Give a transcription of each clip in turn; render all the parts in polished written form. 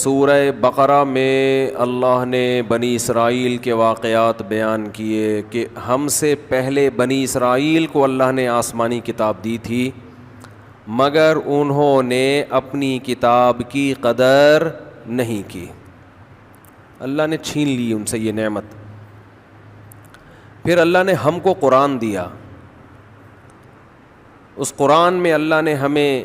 سورہ بقرہ میں اللہ نے بنی اسرائیل کے واقعات بیان کیے کہ ہم سے پہلے بنی اسرائیل کو اللہ نے آسمانی کتاب دی تھی، مگر انہوں نے اپنی کتاب کی قدر نہیں کی۔ اللہ نے چھین لی ان سے یہ نعمت۔ پھر اللہ نے ہم کو قرآن دیا۔ اس قرآن میں اللہ نے ہمیں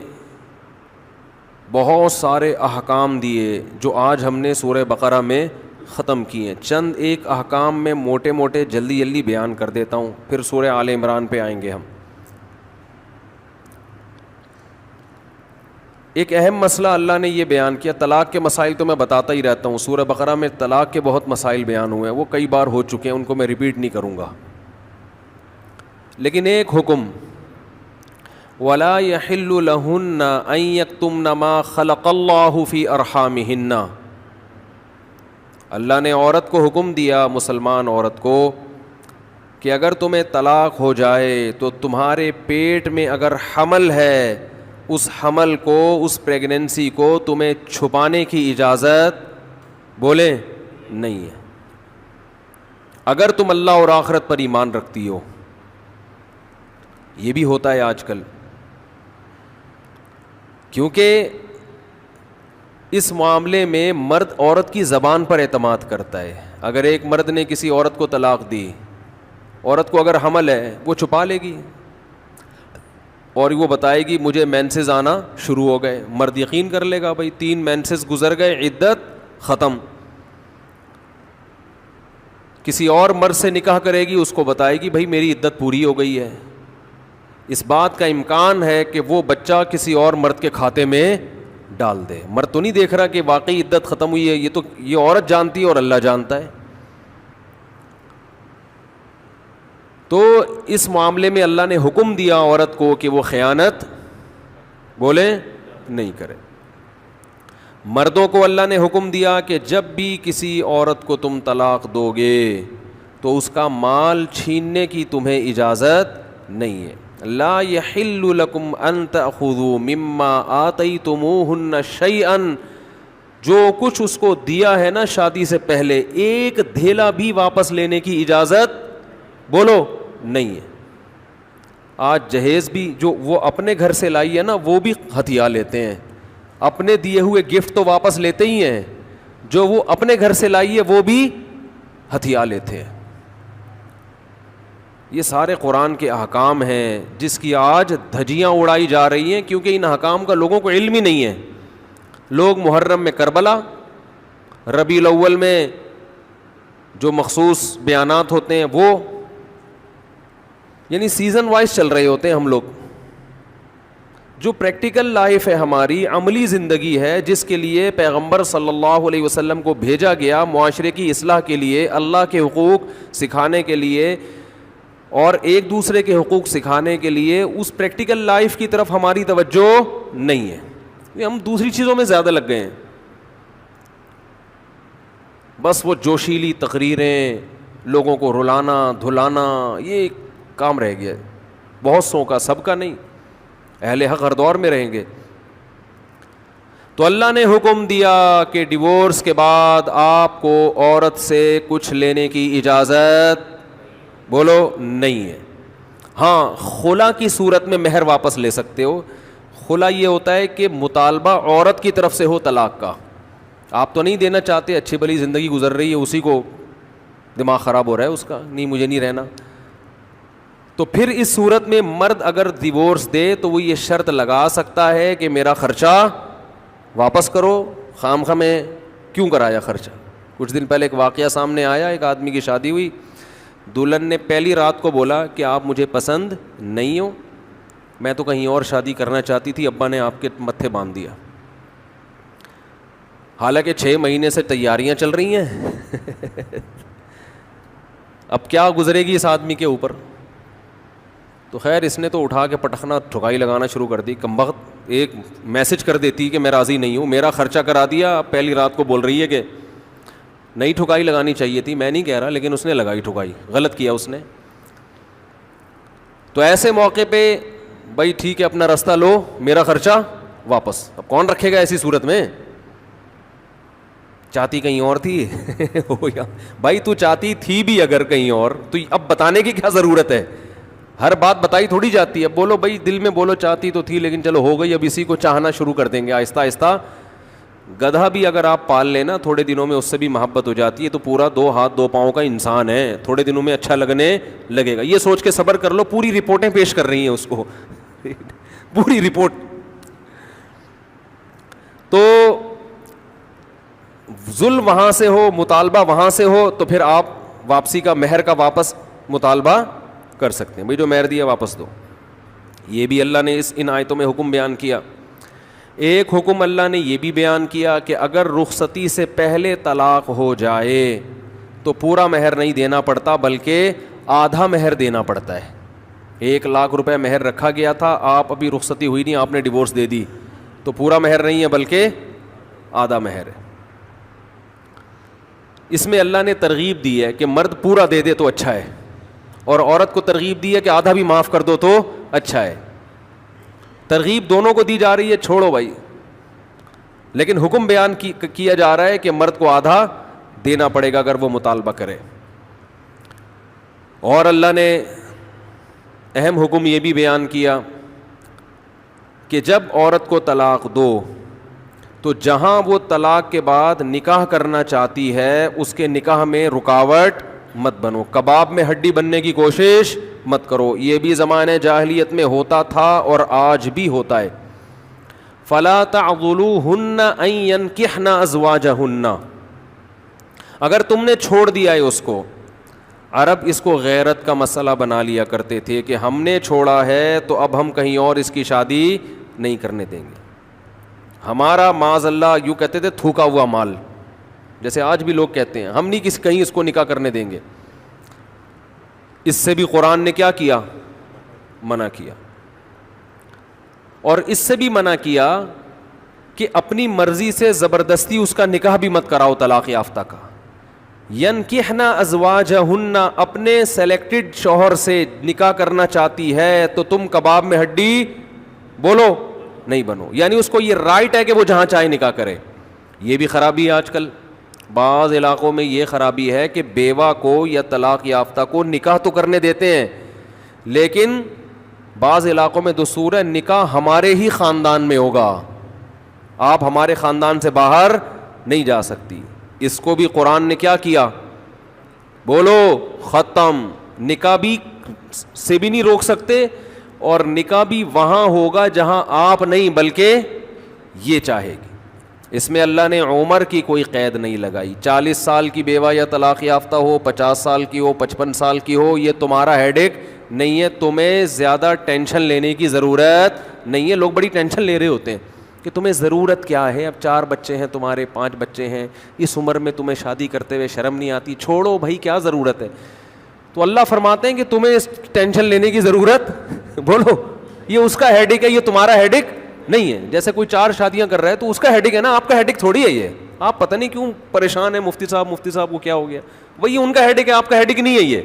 بہت سارے احکام دیے جو آج ہم نے سورہ بقرہ میں ختم کیے۔ چند ایک احکام میں موٹے موٹے جلدی بیان کر دیتا ہوں، پھر سورہ آل عمران پہ آئیں گے ہم۔ ایک اہم مسئلہ اللہ نے یہ بیان کیا، طلاق کے مسائل تو میں بتاتا ہی رہتا ہوں، سورہ بقرہ میں طلاق کے بہت مسائل بیان ہوئے ہیں، وہ کئی بار ہو چکے ہیں، ان کو میں ریپیٹ نہیں کروں گا۔ لیکن ایک حکم، وَلَا يَحِلُّ لَهُنَّ أَن يَكْتُمْنَ مَا خَلَقَ اللَّهُ فِي أَرْحَامِهِنَّ۔ اللہ نے عورت کو حکم دیا، مسلمان عورت کو، کہ اگر تمہیں طلاق ہو جائے تو تمہارے پیٹ میں اگر حمل ہے، اس حمل کو، اس پریگننسی کو تمہیں چھپانے کی اجازت بولیں نہیں ہے، اگر تم اللہ اور آخرت پر ایمان رکھتی ہو۔ یہ بھی ہوتا ہے آج کل، کیونکہ اس معاملے میں مرد عورت کی زبان پر اعتماد کرتا ہے۔ اگر ایک مرد نے کسی عورت کو طلاق دی، عورت کو اگر حمل ہے وہ چھپا لے گی اور وہ بتائے گی مجھے مینسز آنا شروع ہو گئے، مرد یقین کر لے گا، بھائی 3 مینسز گزر گئے، عدت ختم۔ کسی اور مرد سے نکاح کرے گی، اس کو بتائے گی بھائی میری عدت پوری ہو گئی ہے۔ اس بات کا امکان ہے کہ وہ بچہ کسی اور مرد کے کھاتے میں ڈال دے۔ مرد تو نہیں دیکھ رہا کہ واقعی عدت ختم ہوئی ہے، یہ عورت جانتی ہے اور اللہ جانتا ہے۔ تو اس معاملے میں اللہ نے حکم دیا عورت کو کہ وہ خیانت بولے نہیں کرے۔ مردوں کو اللہ نے حکم دیا کہ جب بھی کسی عورت کو تم طلاق دو گے تو اس کا مال چھیننے کی تمہیں اجازت نہیں ہے۔ لا يحل لكم ان تأخذوا مما آتيتموهن شيئا، جو کچھ اس کو دیا ہے نا شادی سے پہلے، ایک دھیلا بھی واپس لینے کی اجازت بولو نہیں ہے۔ آج جہیز بھی جو وہ اپنے گھر سے لائی ہے نا وہ بھی ہتھیا لیتے ہیں، اپنے دیے ہوئے گفٹ تو واپس لیتے ہی ہیں، جو وہ اپنے گھر سے لائی ہے وہ بھی ہتھیا لیتے ہیں۔ یہ سارے قرآن کے احکام ہیں جس کی آج دھجیاں اڑائی جا رہی ہیں، کیونکہ ان احکام کا لوگوں کو علم ہی نہیں ہے۔ لوگ محرم میں کربلا، ربیع الاول میں جو مخصوص بیانات ہوتے ہیں وہ، یعنی سیزن وائز چل رہے ہوتے ہیں ہم لوگ۔ جو پریکٹیکل لائف ہے ہماری، عملی زندگی ہے، جس کے لیے پیغمبر صلی اللہ علیہ وسلم کو بھیجا گیا، معاشرے کی اصلاح کے لیے، اللہ کے حقوق سکھانے کے لیے اور ایک دوسرے کے حقوق سکھانے کے لیے، اس پریکٹیکل لائف کی طرف ہماری توجہ نہیں ہے، ہم دوسری چیزوں میں زیادہ لگ گئے ہیں۔ بس وہ جوشیلی تقریریں، لوگوں کو رلانا دھلانا، یہ کام رہ گیا ہے بہت سو کا، سب کا نہیں۔ اہل حق ہر دور میں رہیں گے۔ تو اللہ نے حکم دیا کہ ڈیورس کے بعد آپ کو عورت سے کچھ لینے کی اجازت بولو نہیں ہے۔ ہاں، خلا کی صورت میں مہر واپس لے سکتے ہو۔ خلا یہ ہوتا ہے کہ مطالبہ عورت کی طرف سے ہو طلاق کا، آپ تو نہیں دینا چاہتے، اچھی بھلی زندگی گزر رہی ہے، اسی کو دماغ خراب ہو رہا ہے اس کا، نہیں مجھے نہیں رہنا، تو پھر اس صورت میں مرد اگر ڈیورس دے تو وہ یہ شرط لگا سکتا ہے کہ میرا خرچہ واپس کرو، خام خواہ میں کیوں کرایا خرچہ۔ کچھ دن پہلے ایک واقعہ سامنے آیا، ایک آدمی کی شادی ہوئی، دلہن نے پہلی رات کو بولا کہ آپ مجھے پسند نہیں ہو، میں تو کہیں اور شادی کرنا چاہتی تھی، ابا نے آپ کے متھے باندھ دیا۔ حالانکہ 6 مہینے سے تیاریاں چل رہی ہیں اب کیا گزرے گی اس آدمی کے اوپر۔ تو خیر اس نے تو اٹھا کے پٹخنا ٹھکائی لگانا شروع کر دی، کمبخت ایک میسج کر دیتی کہ میں راضی نہیں ہوں، میرا خرچہ کرا دیا، اب پہلی رات کو بول رہی ہے کہ نئی ٹھکائی لگانی چاہیے تھی، میں نہیں کہہ رہا، لیکن اس نے لگائی ٹھکائی، غلط کیا اس نے۔ تو ایسے موقع پہ بھائی ٹھیک ہے اپنا راستہ لو، میرا خرچہ واپس۔ اب کون رکھے گا ایسی صورت میں؟ چاہتی کہیں اور تھی بھائی تو چاہتی تھی بھی اگر کہیں اور تو اب بتانے کی کیا ضرورت ہے؟ ہر بات بتائی تھوڑی جاتی ہے. بولو بھائی دل میں بولو چاہتی تو تھی لیکن چلو ہو گئی, اب اسی کو چاہنا شروع کر دیں گے آہستہ آہستہ. گدھا بھی اگر آپ پال لینا تھوڑے دنوں میں اس سے بھی محبت ہو جاتی ہے, تو پورا 2 ہاتھ 2 پاؤں کا انسان ہے, تھوڑے دنوں میں اچھا لگنے لگے گا. یہ سوچ کے صبر کر لو, پوری رپورٹیں پیش کر رہی ہیں اس کو پوری رپورٹ. تو ظلم وہاں سے ہو, مطالبہ وہاں سے ہو, تو پھر آپ واپسی کا مہر کا واپس مطالبہ کر سکتے ہیں. بھائی جو مہر دیا واپس دو. یہ بھی اللہ نے ان آیتوں میں حکم بیان کیا. ایک حکم اللہ نے یہ بھی بیان کیا کہ اگر رخصتی سے پہلے طلاق ہو جائے تو پورا مہر نہیں دینا پڑتا بلکہ آدھا مہر دینا پڑتا ہے. 1 لاکھ روپے مہر رکھا گیا تھا, آپ ابھی رخصتی ہوئی نہیں, آپ نے ڈیورس دے دی, تو پورا مہر نہیں ہے بلکہ آدھا مہر ہے. اس میں اللہ نے ترغیب دی ہے کہ مرد پورا دے دے تو اچھا ہے, اور عورت کو ترغیب دی ہے کہ آدھا بھی معاف کر دو تو اچھا ہے. ترغیب دونوں کو دی جا رہی ہے, چھوڑو بھائی, لیکن حکم بیان کیا جا رہا ہے کہ مرد کو آدھا دینا پڑے گا اگر وہ مطالبہ کرے. اور اللہ نے اہم حکم یہ بھی بیان کیا کہ جب عورت کو طلاق دو تو جہاں وہ طلاق کے بعد نکاح کرنا چاہتی ہے اس کے نکاح میں رکاوٹ مت بنو, کباب میں ہڈی بننے کی کوشش مت کرو. یہ بھی زمانے جاہلیت میں ہوتا تھا اور آج بھی ہوتا ہے. فلا تعضلوهن ان ينكحن ازواجهن, اگر تم نے چھوڑ دیا ہے اس کو. عرب اس کو غیرت کا مسئلہ بنا لیا کرتے تھے کہ ہم نے چھوڑا ہے تو اب ہم کہیں اور اس کی شادی نہیں کرنے دیں گے. ہمارا معاذ اللہ یوں کہتے تھے تھوکا ہوا مال, جیسے آج بھی لوگ کہتے ہیں ہم نہیں کہیں اس کو نکاح کرنے دیں گے. اس سے بھی قرآن نے کیا کیا؟ منع کیا. اور اس سے بھی منع کیا کہ اپنی مرضی سے زبردستی اس کا نکاح بھی مت کراؤ طلاق یافتہ کا. ینکحن ازواجہن, اپنے سلیکٹڈ شوہر سے نکاح کرنا چاہتی ہے تو تم کباب میں ہڈی بولو نہیں بنو, یعنی اس کو یہ رائٹ ہے کہ وہ جہاں چاہے نکاح کرے. یہ بھی خرابی ہے آج کل بعض علاقوں میں, یہ خرابی ہے کہ بیوہ کو یا طلاق یافتہ کو نکاح تو کرنے دیتے ہیں, لیکن بعض علاقوں میں دستور ہے نکاح ہمارے ہی خاندان میں ہوگا, آپ ہمارے خاندان سے باہر نہیں جا سکتی. اس کو بھی قرآن نے کیا کیا؟ بولو ختم. نکاح بھی سے بھی نہیں روک سکتے, اور نکاح بھی وہاں ہوگا جہاں آپ نہیں بلکہ یہ چاہے گی. اس میں اللہ نے عمر کی کوئی قید نہیں لگائی. 40 سال کی بیوہ یا طلاق یافتہ ہو, 50 سال کی ہو, 55 سال کی ہو, یہ تمہارا ہیڈ ایک نہیں ہے. تمہیں زیادہ ٹینشن لینے کی ضرورت نہیں ہے. لوگ بڑی ٹینشن لے رہے ہوتے ہیں کہ تمہیں ضرورت کیا ہے, اب 4 بچے ہیں تمہارے, 5 بچے ہیں, اس عمر میں تمہیں شادی کرتے ہوئے شرم نہیں آتی. چھوڑو بھائی, کیا ضرورت ہے. تو اللہ فرماتے ہیں کہ تمہیں ٹینشن لینے کی ضرورت بولو یہ اس کا ہیڈ ایک ہے, یہ تمہارا ہیڈ ایک نہیں ہے. جیسے کوئی 4 شادیاں کر رہا ہے تو اس کا ہیڈ ایک ہے نا, آپ کا ہیڈ ایک تھوڑی ہے یہ. آپ پتہ نہیں کیوں پریشان ہیں, مفتی صاحب کو کیا ہو گیا, وہی ان کا ہیڈ ایک ہے, آپ کا ہیڈ ایک نہیں ہے. یہ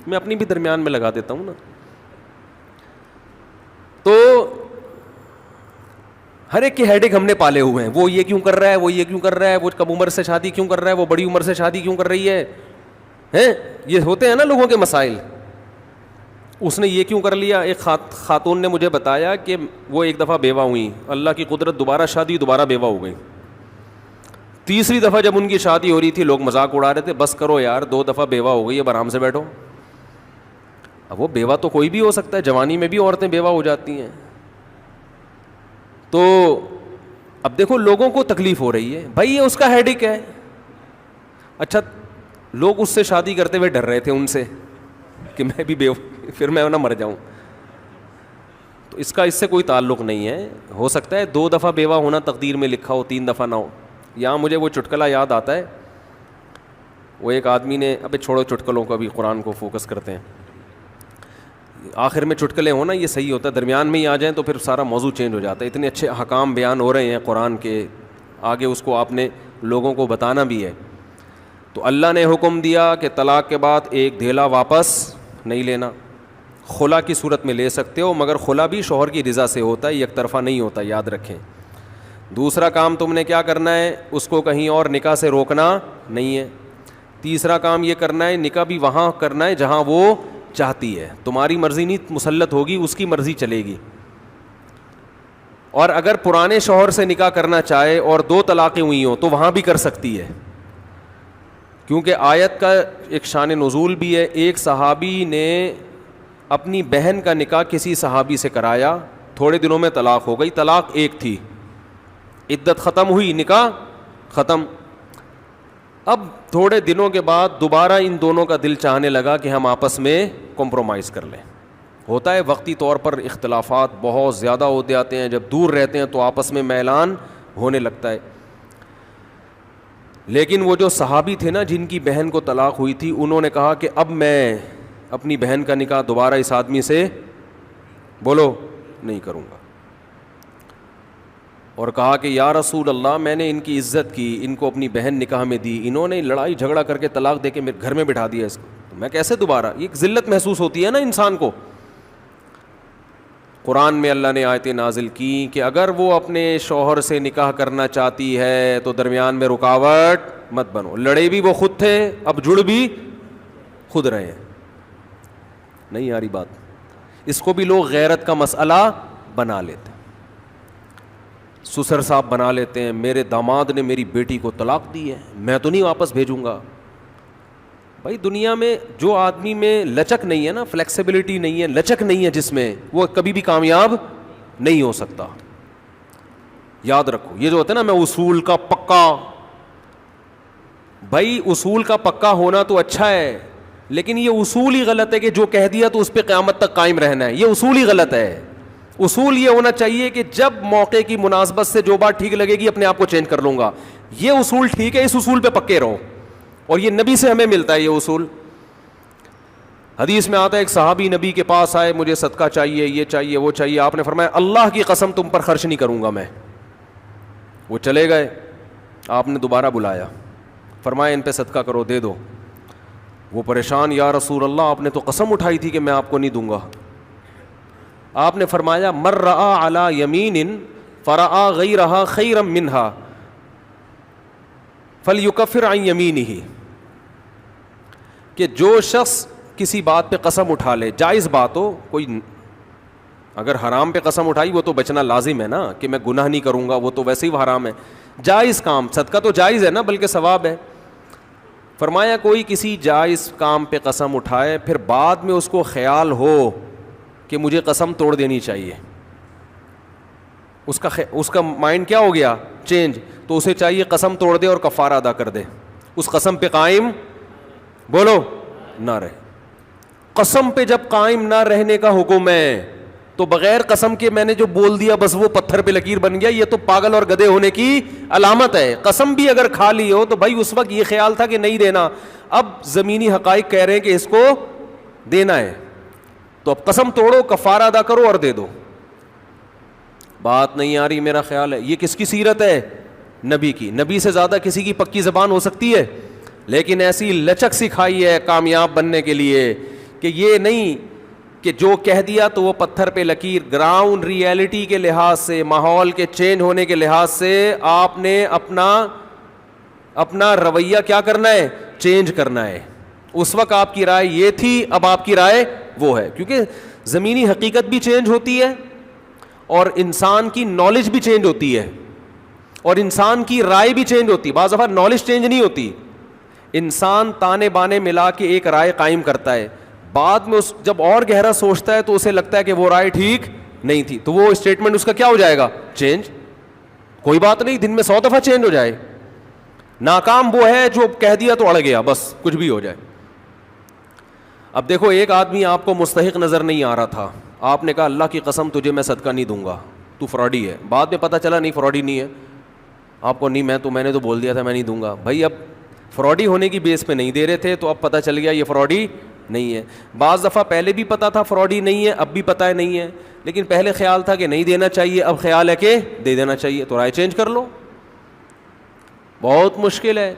میں اپنی بھی درمیان میں لگا دیتا ہوں نا. تو ہر ایک کے ہیڈ ایک ہم نے پالے ہوئے ہیں. وہ یہ کیوں کر رہا ہے, وہ یہ کیوں کر رہا ہے, وہ کم عمر سے شادی کیوں کر رہا ہے, وہ بڑی عمر سے شادی کیوں کر رہی ہے, یہ ہوتے ہیں نا لوگوں کے مسائل. اس نے یہ کیوں کر لیا. ایک خاتون نے مجھے بتایا کہ وہ ایک دفعہ بیوہ ہوئی, اللہ کی قدرت دوبارہ شادی, دوبارہ بیوہ ہو گئی. تیسری دفعہ جب ان کی شادی ہو رہی تھی لوگ مذاق اڑا رہے تھے, بس کرو یار 2 دفعہ بیوہ ہو گئی, اب آرام سے بیٹھو. اب وہ بیوہ تو کوئی بھی ہو سکتا ہے, جوانی میں بھی عورتیں بیوہ ہو جاتی ہیں. تو اب دیکھو لوگوں کو تکلیف ہو رہی ہے, بھائی یہ اس کا ہیڈ ایک ہے. اچھا لوگ اس سے شادی کرتے ہوئے ڈر رہے تھے ان سے کہ میں بھی بیوہ, پھر میں نہ مر جاؤں. تو اس سے کوئی تعلق نہیں ہے. ہو سکتا ہے 2 دفعہ بیوہ ہونا تقدیر میں لکھا ہو, 3 دفعہ نہ ہو. یہاں مجھے وہ چٹکلا یاد آتا ہے, وہ ایک آدمی نے, ابے چھوڑو چٹکلوں کا بھی, قرآن کو فوکس کرتے ہیں. آخر میں چٹکلے ہونا یہ صحیح ہوتا ہے, درمیان میں ہی آ جائیں تو پھر سارا موضوع چینج ہو جاتا ہے. اتنے اچھے احکام بیان ہو رہے ہیں قرآن کے, آگے اس کو آپ نے لوگوں کو بتانا بھی ہے. تو اللہ نے حکم دیا کہ طلاق کے بعد ایک دھیلا واپس نہیں لینا. خلا کی صورت میں لے سکتے ہو, مگر خلا بھی شوہر کی رضا سے ہوتا ہے, یک طرفہ نہیں ہوتا, یاد رکھیں. دوسرا کام تم نے کیا کرنا ہے, اس کو کہیں اور نکاح سے روکنا نہیں ہے. تیسرا کام یہ کرنا ہے, نکاح بھی وہاں کرنا ہے جہاں وہ چاہتی ہے. تمہاری مرضی نہیں مسلط ہوگی, اس کی مرضی چلے گی. اور اگر پرانے شوہر سے نکاح کرنا چاہے اور 2 طلاقیں ہوئی ہوں تو وہاں بھی کر سکتی ہے, کیونکہ آیت کا ایک شان نزول بھی ہے. ایک صحابی نے اپنی بہن کا نکاح کسی صحابی سے کرایا, تھوڑے دنوں میں طلاق ہو گئی. طلاق ایک تھی, عدت ختم ہوئی, نکاح ختم. اب تھوڑے دنوں کے بعد دوبارہ ان دونوں کا دل چاہنے لگا کہ ہم آپس میں کمپرومائز کر لیں. ہوتا ہے وقتی طور پر اختلافات بہت زیادہ ہوتے آتے ہیں, جب دور رہتے ہیں تو آپس میں میلان ہونے لگتا ہے. لیکن وہ جو صحابی تھے نا جن کی بہن کو طلاق ہوئی تھی, انہوں نے کہا کہ اب میں اپنی بہن کا نکاح دوبارہ اس آدمی سے بولو نہیں کروں گا. اور کہا کہ یا رسول اللہ, میں نے ان کی عزت کی, ان کو اپنی بہن نکاح میں دی, انہوں نے لڑائی جھگڑا کر کے طلاق دے کے میرے گھر میں بٹھا دیا اس کو, تو میں کیسے دوبارہ. ایک ذلت محسوس ہوتی ہے نا انسان کو. قرآن میں اللہ نے آیتیں نازل کی کہ اگر وہ اپنے شوہر سے نکاح کرنا چاہتی ہے تو درمیان میں رکاوٹ مت بنو. لڑے بھی وہ خود تھے, اب جڑ بھی خود رہے ہیں. نہیں آ رہی بات. اس کو بھی لوگ غیرت کا مسئلہ بنا لیتے ہیں, سسر صاحب بنا لیتے ہیں. میرے داماد نے میری بیٹی کو طلاق دی ہے, میں تو نہیں واپس بھیجوں گا. بھائی دنیا میں جو آدمی میں لچک نہیں ہے نا, فلیکسیبلٹی نہیں ہے, لچک نہیں ہے جس میں, وہ کبھی بھی کامیاب نہیں ہو سکتا. یاد رکھو یہ جو ہوتا ہے نا, میں اصول کا پکا. بھائی اصول کا پکا ہونا تو اچھا ہے, لیکن یہ اصول ہی غلط ہے کہ جو کہہ دیا تو اس پہ قیامت تک قائم رہنا ہے. یہ اصول ہی غلط ہے. اصول یہ ہونا چاہیے کہ جب موقع کی مناسبت سے جو بات ٹھیک لگے گی اپنے آپ کو چینج کر لوں گا. یہ اصول ٹھیک ہے, اس اصول پہ پکے رہو. اور یہ نبی سے ہمیں ملتا ہے یہ اصول. حدیث میں آتا ہے ایک صحابی نبی کے پاس آئے, مجھے صدقہ چاہیے, یہ چاہیے, وہ چاہیے. آپ نے فرمایا اللہ کی قسم تم پر خرچ نہیں کروں گا میں. وہ چلے گئے, آپ نے دوبارہ بلایا, فرمایا ان پہ صدقہ کرو, دے دو. وہ پریشان, یا رسول اللہ آپ نے تو قسم اٹھائی تھی کہ میں آپ کو نہیں دوں گا. آپ نے فرمایا مر رآ علی یمین فرآ غیرہا خیرا منہا فلیکفر عن یمینہ, کہ جو شخص کسی بات پہ قسم اٹھا لے, جائز بات ہو, کوئی اگر حرام پہ قسم اٹھائی وہ تو بچنا لازم ہے نا, کہ میں گناہ نہیں کروں گا, وہ تو ویسے ہی حرام ہے. جائز کام, صدقہ تو جائز ہے نا, بلکہ ثواب ہے. فرمایا کوئی کسی جائز کام پہ قسم اٹھائے, پھر بعد میں اس کو خیال ہو کہ مجھے قسم توڑ دینی چاہیے, اس کا مائنڈ کیا ہو گیا, چینج, تو اسے چاہیے قسم توڑ دے اور کفارہ ادا کر دے, اس قسم پہ قائم بولو نہ رہے. قسم پہ جب قائم نہ رہنے کا حکم ہے تو بغیر قسم کے میں نے جو بول دیا بس وہ پتھر پہ لکیر بن گیا, یہ تو پاگل اور گدھے ہونے کی علامت ہے. قسم بھی اگر کھا لی ہو تو بھائی اس وقت یہ خیال تھا کہ نہیں دینا, اب زمینی حقائق کہہ رہے ہیں کہ اس کو دینا ہے, تو اب قسم توڑو, کفارہ ادا کرو اور دے دو. بات نہیں آ رہی میرا خیال ہے. یہ کس کی سیرت ہے, نبی کی. نبی سے زیادہ کسی کی پکی زبان ہو سکتی ہے, لیکن ایسی لچک سکھائی ہے کامیاب بننے کے لیے کہ یہ نہیں کہ جو کہہ دیا تو وہ پتھر پہ لکیر. گراؤنڈ ریئلٹی کے لحاظ سے, ماحول کے چینج ہونے کے لحاظ سے آپ نے اپنا رویہ کیا کرنا ہے, چینج کرنا ہے. اس وقت آپ کی رائے یہ تھی, اب آپ کی رائے وہ ہے, کیونکہ زمینی حقیقت بھی چینج ہوتی ہے اور انسان کی نالج بھی چینج ہوتی ہے اور انسان کی رائے بھی چینج ہوتی ہے. بعض دفعہ نالج چینج نہیں ہوتی, انسان تانے بانے ملا کے ایک رائے قائم کرتا ہے, بعد میں جب اور گہرا سوچتا ہے تو اسے لگتا ہے کہ وہ رائے ٹھیک نہیں تھی, تو وہ اسٹیٹمنٹ اس کا کیا ہو جائے گا, چینج. کوئی بات نہیں, دن میں 100 دفعہ چینج ہو جائے. ناکام وہ ہے جو کہہ دیا تو اڑ گیا, بس کچھ بھی ہو جائے. اب دیکھو ایک آدمی آپ کو مستحق نظر نہیں آ رہا تھا, آپ نے کہا اللہ کی قسم تجھے میں صدقہ نہیں دوں گا, تو فراڈی ہے. بعد میں پتہ چلا نہیں فراڈی نہیں ہے, آپ کو نہیں, میں نے تو بول دیا تھا میں نہیں دوں گا. بھائی اب فراڈی ہونے کی بیس پہ نہیں دے رہے تھے, تو اب پتہ چل گیا یہ فراڈی نہیں ہے. بعض دفعہ پہلے بھی پتا تھا فراڈی نہیں ہے, اب بھی پتہ ہے نہیں ہے, لیکن پہلے خیال تھا کہ نہیں دینا چاہیے, اب خیال ہے کہ دے دینا چاہیے, تو رائے چینج کر لو. بہت مشکل ہے.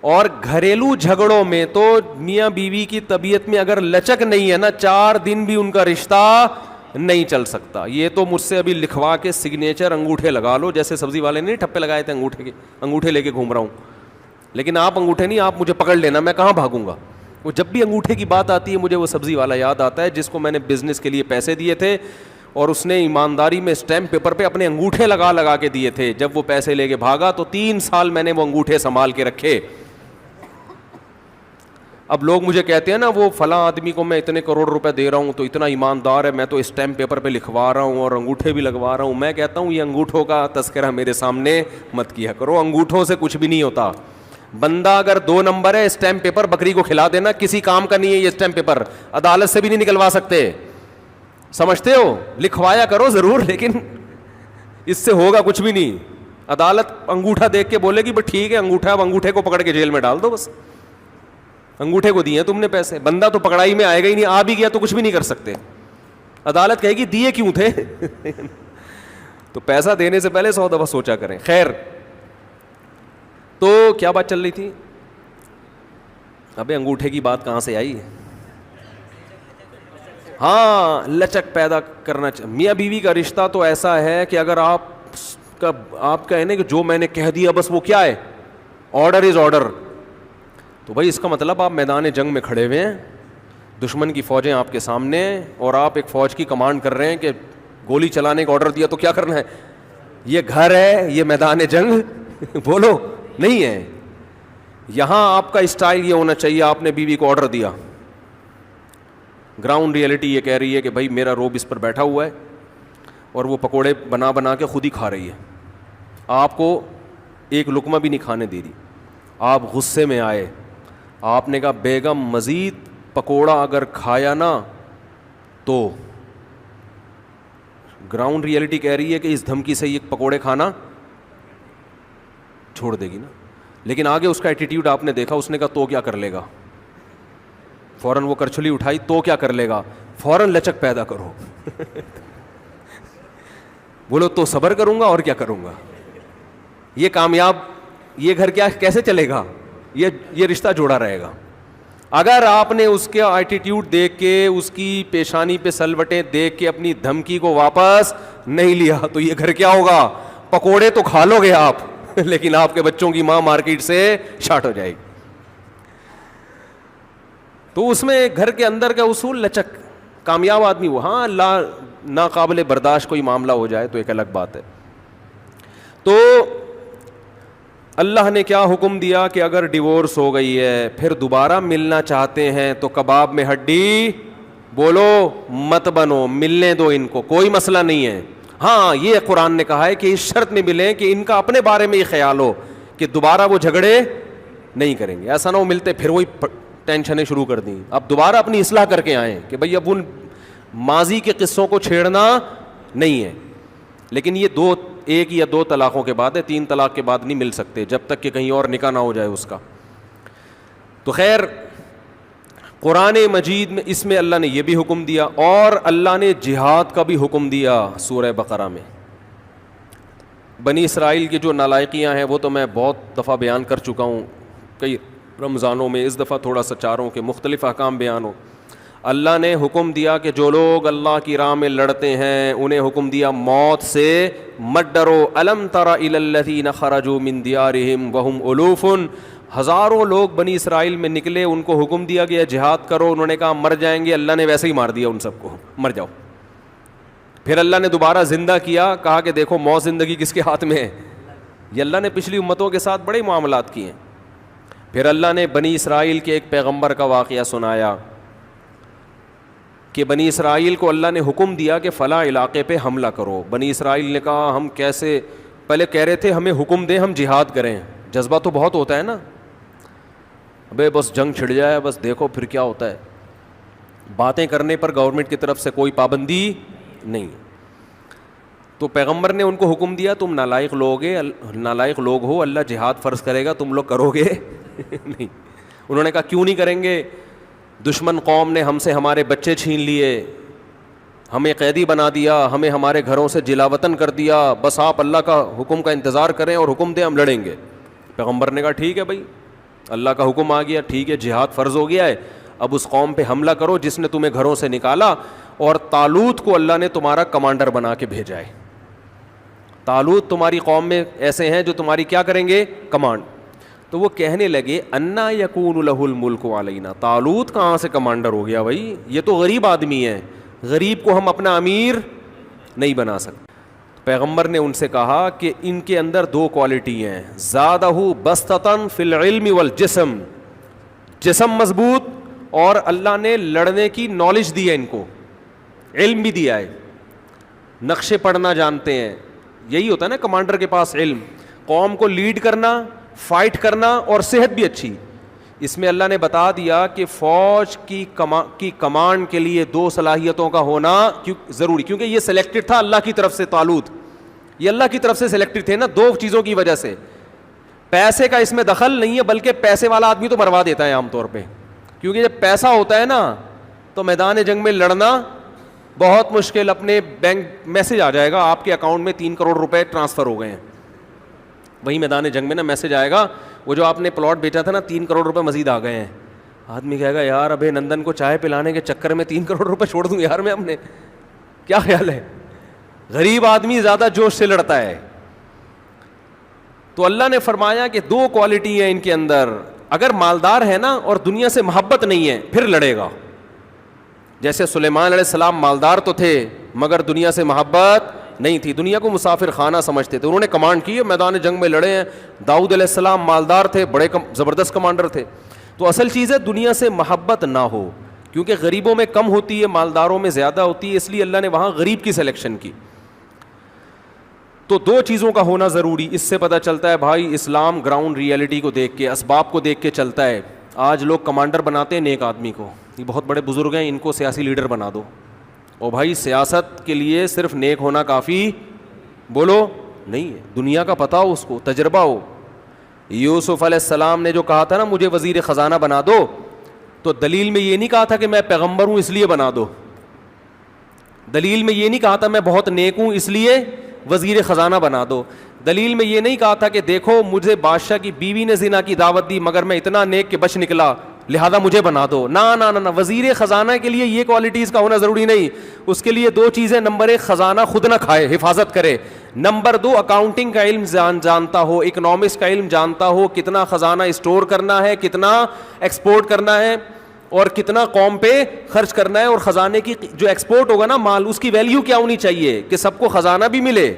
اور گھریلو جھگڑوں میں تو میاں بیوی کی طبیعت میں اگر لچک نہیں ہے نا, 4 دن بھی ان کا رشتہ نہیں چل سکتا. یہ تو مجھ سے ابھی لکھوا کے سگنیچر انگوٹھے لگا لو, جیسے سبزی والے نے ٹھپے لگائے تھے انگوٹھے کے, انگوٹھے لے کے گھوم رہا ہوں. لیکن آپ انگوٹھے نہیں, آپ مجھے پکڑ لینا, میں کہاں بھاگوں گا. وہ جب بھی انگوٹھے کی بات آتی ہے مجھے وہ سبزی والا یاد آتا ہے جس کو میں نے بزنس کے لیے پیسے دیے تھے, اور اس نے ایمانداری میں اسٹیمپ پیپر پہ اپنے انگوٹھے لگا لگا کے دیے تھے. جب وہ پیسے لے کے بھاگا تو 3 سال میں نے وہ انگوٹھے سنبھال کے رکھے. اب لوگ مجھے کہتے ہیں نا وہ فلاں آدمی کو میں اتنے کروڑ روپے دے رہا ہوں تو اتنا ایماندار ہے, میں تو اسٹیمپ پیپر پہ لکھوا رہا ہوں اور انگوٹھے بھی لگوا رہا ہوں. میں کہتا ہوں یہ انگوٹھوں کا تذکرہ میرے سامنے مت کیا کرو, انگوٹھوں سے کچھ بھی نہیں ہوتا. بندہ اگر 2 نمبر ہے, اسٹیمپ پیپر بکری کو کھلا دینا, کسی کام کا نہیں ہے یہ اسٹیمپ پیپر, عدالت سے بھی نہیں نکلوا سکتے. سمجھتے ہو, لکھوایا کرو ضرور لیکن اس سے ہوگا کچھ بھی نہیں. عدالت انگوٹھا دیکھ کے بولے گی بس ٹھیک ہے انگوٹھا, اب انگوٹھے کو پکڑ کے جیل میں ڈال دو, بس انگوٹھے کو دیے تم نے پیسے. بندہ تو پکڑائی میں آئے گا ہی نہیں, آ بھی گیا تو کچھ بھی نہیں کر سکتے. عدالت کہے گی دیے کیوں تھے. تو پیسہ دینے سے پہلے 100 دفعہ سوچا کریں. خیر, تو کیا بات چل رہی تھی؟ ابے انگوٹھے کی بات کہاں سے آئی؟ ہاں, لچک پیدا کرنا میاں بیوی کا رشتہ تو ایسا ہے کہ اگر آپ کا ہے کہ جو میں نے کہہ دیا بس وہ کیا ہے, آرڈر از آرڈر. تو بھائی اس کا مطلب آپ میدان جنگ میں کھڑے ہوئے ہیں, دشمن کی فوجیں آپ کے سامنے ہیں, اور آپ ایک فوج کی کمانڈ کر رہے ہیں کہ گولی چلانے کا آرڈر دیا تو کیا کرنا ہے. یہ گھر ہے, یہ میدان جنگ بولو نہیں ہے. یہاں آپ کا اسٹائل یہ ہونا چاہیے, آپ نے بیوی کو آرڈر دیا, گراؤنڈ ریئلٹی یہ کہہ رہی ہے کہ بھائی میرا روب اس پر بیٹھا ہوا ہے اور وہ پکوڑے بنا بنا کے خود ہی کھا رہی ہے, آپ کو ایک لقمہ بھی نہیں کھانے دے رہی. آپ غصے میں آئے, آپ نے کہا بیگم مزید پکوڑا اگر کھایا نا تو, گراؤنڈ ریئلٹی کہہ رہی ہے کہ اس دھمکی سے یہ پکوڑے کھانا چھوڑ دے گی نا. لیکن آگے اس کا ایٹیٹیوڈ آپ نے دیکھا, اس نے کہا تو کیا کر لے گا, فوراً وہ کرچھلی اٹھائی, تو کیا کر لے گا, فوراً لچک پیدا کرو. بولو تو صبر کروں گا اور کیا کروں گا. یہ کامیاب, یہ گھر کیا کیسے چلے گا, یہ رشتہ جوڑا رہے گا. اگر آپ نے اس کا ایٹیٹیوڈ دیکھ کے, اس کی پیشانی پہ سلوٹیں دیکھ کے اپنی دھمکی کو واپس نہیں لیا تو یہ گھر کیا ہوگا, پکوڑے تو کھا لو گے آپ لیکن آپ کے بچوں کی ماں مارکیٹ سے شارٹ ہو جائے گی. تو اس میں گھر کے اندر کا اصول لچک, کامیاب آدمی وہ. ہاں ناقابل برداشت کوئی معاملہ ہو جائے تو ایک الگ بات ہے. تو اللہ نے کیا حکم دیا کہ اگر ڈیورس ہو گئی ہے پھر دوبارہ ملنا چاہتے ہیں تو کباب میں ہڈی بولو مت بنو, ملنے دو ان کو, کوئی مسئلہ نہیں ہے. ہاں یہ قرآن نے کہا ہے کہ اس شرط میں ملیں کہ ان کا اپنے بارے میں یہ خیال ہو کہ دوبارہ وہ جھگڑے نہیں کریں گے. ایسا نہ ہو ملتے پھر وہی ٹینشنیں شروع کر دیں. اب دوبارہ اپنی اصلاح کر کے آئیں کہ بھئی اب ان ماضی کے قصوں کو چھیڑنا نہیں ہے. لیکن یہ 1 یا 2 طلاقوں کے بعد ہے, 3 طلاق کے بعد نہیں مل سکتے جب تک کہ کہیں اور نکاح نہ ہو جائے اس کا. تو خیر قرآن مجید میں اس میں اللہ نے یہ بھی حکم دیا, اور اللہ نے جہاد کا بھی حکم دیا سورہ بقرہ میں. بنی اسرائیل کی جو نالائقیاں ہیں وہ تو میں بہت دفعہ بیان کر چکا ہوں کئی رمضانوں میں, اس دفعہ تھوڑا سا چاروں کے مختلف احکام بیان ہو. اللہ نے حکم دیا کہ جو لوگ اللہ کی راہ میں لڑتے ہیں انہیں حکم دیا موت سے مت ڈرو. الم تر الی الذین خرجوا من دیارہم وہم الوف, ہزاروں لوگ بنی اسرائیل میں نکلے, ان کو حکم دیا گیا جہاد کرو, انہوں نے کہا مر جائیں گے, اللہ نے ویسے ہی مار دیا ان سب کو, مر جاؤ. پھر اللہ نے دوبارہ زندہ کیا, کہا کہ دیکھو موت زندگی کس کے ہاتھ میں ہے. یہ اللہ نے پچھلی امتوں کے ساتھ بڑے معاملات کیے ہیں. پھر اللہ نے بنی اسرائیل کے ایک پیغمبر کا واقعہ سنایا کہ بنی اسرائیل کو اللہ نے حکم دیا کہ فلاں علاقے پہ حملہ کرو. بنی اسرائیل نے کہا ہم کیسے, پہلے کہہ رہے تھے ہمیں حکم دیں ہم جہاد کریں, جذبہ تو بہت ہوتا ہے نا, ابے بس جنگ چھڑ جائے بس دیکھو پھر کیا ہوتا ہے. باتیں کرنے پر گورنمنٹ کی طرف سے کوئی پابندی نہیں. تو پیغمبر نے ان کو حکم دیا تم نالائق لوگ ہو, اللہ جہاد فرض کرے گا تم لوگ کرو گے نہیں. انہوں نے کہا کیوں نہیں کریں گے, دشمن قوم نے ہم سے ہمارے بچے چھین لیے, ہمیں قیدی بنا دیا, ہمیں ہمارے گھروں سے جلا وطن کر دیا, بس آپ اللہ کا حکم کا انتظار کریں اور حکم دیں ہم لڑیں گے. پیغمبر نے کہا ٹھیک ہے بھائی, اللہ کا حکم آ گیا, ٹھیک ہے جہاد فرض ہو گیا ہے, اب اس قوم پہ حملہ کرو جس نے تمہیں گھروں سے نکالا اور طالوت کو اللہ نے تمہارا کمانڈر بنا کے بھیجا ہے. طالوت تمہاری قوم میں ایسے ہیں جو تمہاری کیا کریں گے؟ کمانڈ. تو وہ کہنے لگے انا یکون لہ الملک علینا, طالوت کہاں سے کمانڈر ہو گیا بھائی, یہ تو غریب آدمی ہے, غریب کو ہم اپنا امیر نہیں بنا سکتے. پیغمبر نے ان سے کہا کہ ان کے اندر دو کوالٹی ہیں, زادہ بسطۃ فی العلم والجسم, جسم مضبوط اور اللہ نے لڑنے کی نالج دی ہے, ان کو علم بھی دیا ہے, نقشے پڑھنا جانتے ہیں. یہی ہوتا ہے نا کمانڈر کے پاس علم, قوم کو لیڈ کرنا, فائٹ کرنا اور صحت بھی اچھی. اس میں اللہ نے بتا دیا کہ فوج کی کمانڈ کے لیے دو صلاحیتوں کا ہونا ضروری, کیونکہ یہ سلیکٹڈ تھا اللہ کی طرف سے. طالوت یہ اللہ کی طرف سے سلیکٹڈ تھے نا, دو چیزوں کی وجہ سے. پیسے کا اس میں دخل نہیں ہے, بلکہ پیسے والا آدمی تو مروا دیتا ہے عام طور پہ, کیونکہ جب پیسہ ہوتا ہے نا تو میدان جنگ میں لڑنا بہت مشکل. اپنے بینک میسج آ جائے گا آپ کے اکاؤنٹ میں 3 کروڑ روپے ٹرانسفر ہو گئے ہیں, وہی میدان جنگ میں نا میسج آئے گا, وہ جو آپ نے پلاٹ بیچا تھا نا 3 کروڑ روپے مزید آ گئے ہیں. آدمی کہے گا یار ابھی نندن کو چائے پلانے کے چکر میں 3 کروڑ روپے چھوڑ دوں یار میں اپنے, کیا خیال ہے؟ غریب آدمی زیادہ جوش سے لڑتا ہے. تو اللہ نے فرمایا کہ دو کوالٹی ہیں ان کے اندر, اگر مالدار ہے نا اور دنیا سے محبت نہیں ہے پھر لڑے گا. جیسے سلیمان علیہ السلام مالدار تو تھے مگر دنیا سے محبت نہیں تھی, دنیا کو مسافر خانہ سمجھتے تھے, انہوں نے کمانڈ کی, میدان جنگ میں لڑے ہیں. داؤد علیہ السلام مالدار تھے, بڑے زبردست کمانڈر تھے. تو اصل چیز ہے دنیا سے محبت نہ ہو, کیونکہ غریبوں میں کم ہوتی ہے, مالداروں میں زیادہ ہوتی ہے, اس لیے اللہ نے وہاں غریب کی سلیکشن کی. تو دو چیزوں کا ہونا ضروری. اس سے پتہ چلتا ہے بھائی اسلام گراؤنڈ ریئلٹی کو دیکھ کے, اسباب کو دیکھ کے چلتا ہے. آج لوگ کمانڈر بناتے ہیں نیک آدمی کو, یہ بہت بڑے بزرگ ہیں ان کو سیاسی لیڈر بنا دو. اور بھائی سیاست کے لیے صرف نیک ہونا کافی بولو نہیں ہے, دنیا کا پتہ ہو, اس کو تجربہ ہو. یوسف علیہ السلام نے جو کہا تھا نا مجھے وزیر خزانہ بنا دو, تو دلیل میں یہ نہیں کہا تھا کہ میں پیغمبر ہوں اس لیے بنا دو, دلیل میں یہ نہیں کہا تھا میں بہت نیک ہوں اس لیے وزیر خزانہ بنا دو, دلیل میں یہ نہیں کہا تھا کہ دیکھو مجھے بادشاہ کی بیوی نے زنا کی دعوت دی مگر میں اتنا نیک کہ بچ نکلا لہذا مجھے بنا دو. نہ وزیر خزانہ کے لیے یہ کوالٹیز کا ہونا ضروری نہیں. اس کے لیے دو چیزیں, نمبر 1 خزانہ خود نہ کھائے, حفاظت کرے, نمبر 2 اکاؤنٹنگ کا علم جانتا ہو, اکنامکس کا علم جانتا ہو, کتنا خزانہ اسٹور کرنا ہے, کتنا ایکسپورٹ کرنا ہے اور کتنا قوم پہ خرچ کرنا ہے. اور خزانے کی جو ایکسپورٹ ہوگا نا مال, اس کی ویلیو کیا ہونی چاہیے کہ سب کو خزانہ بھی ملے,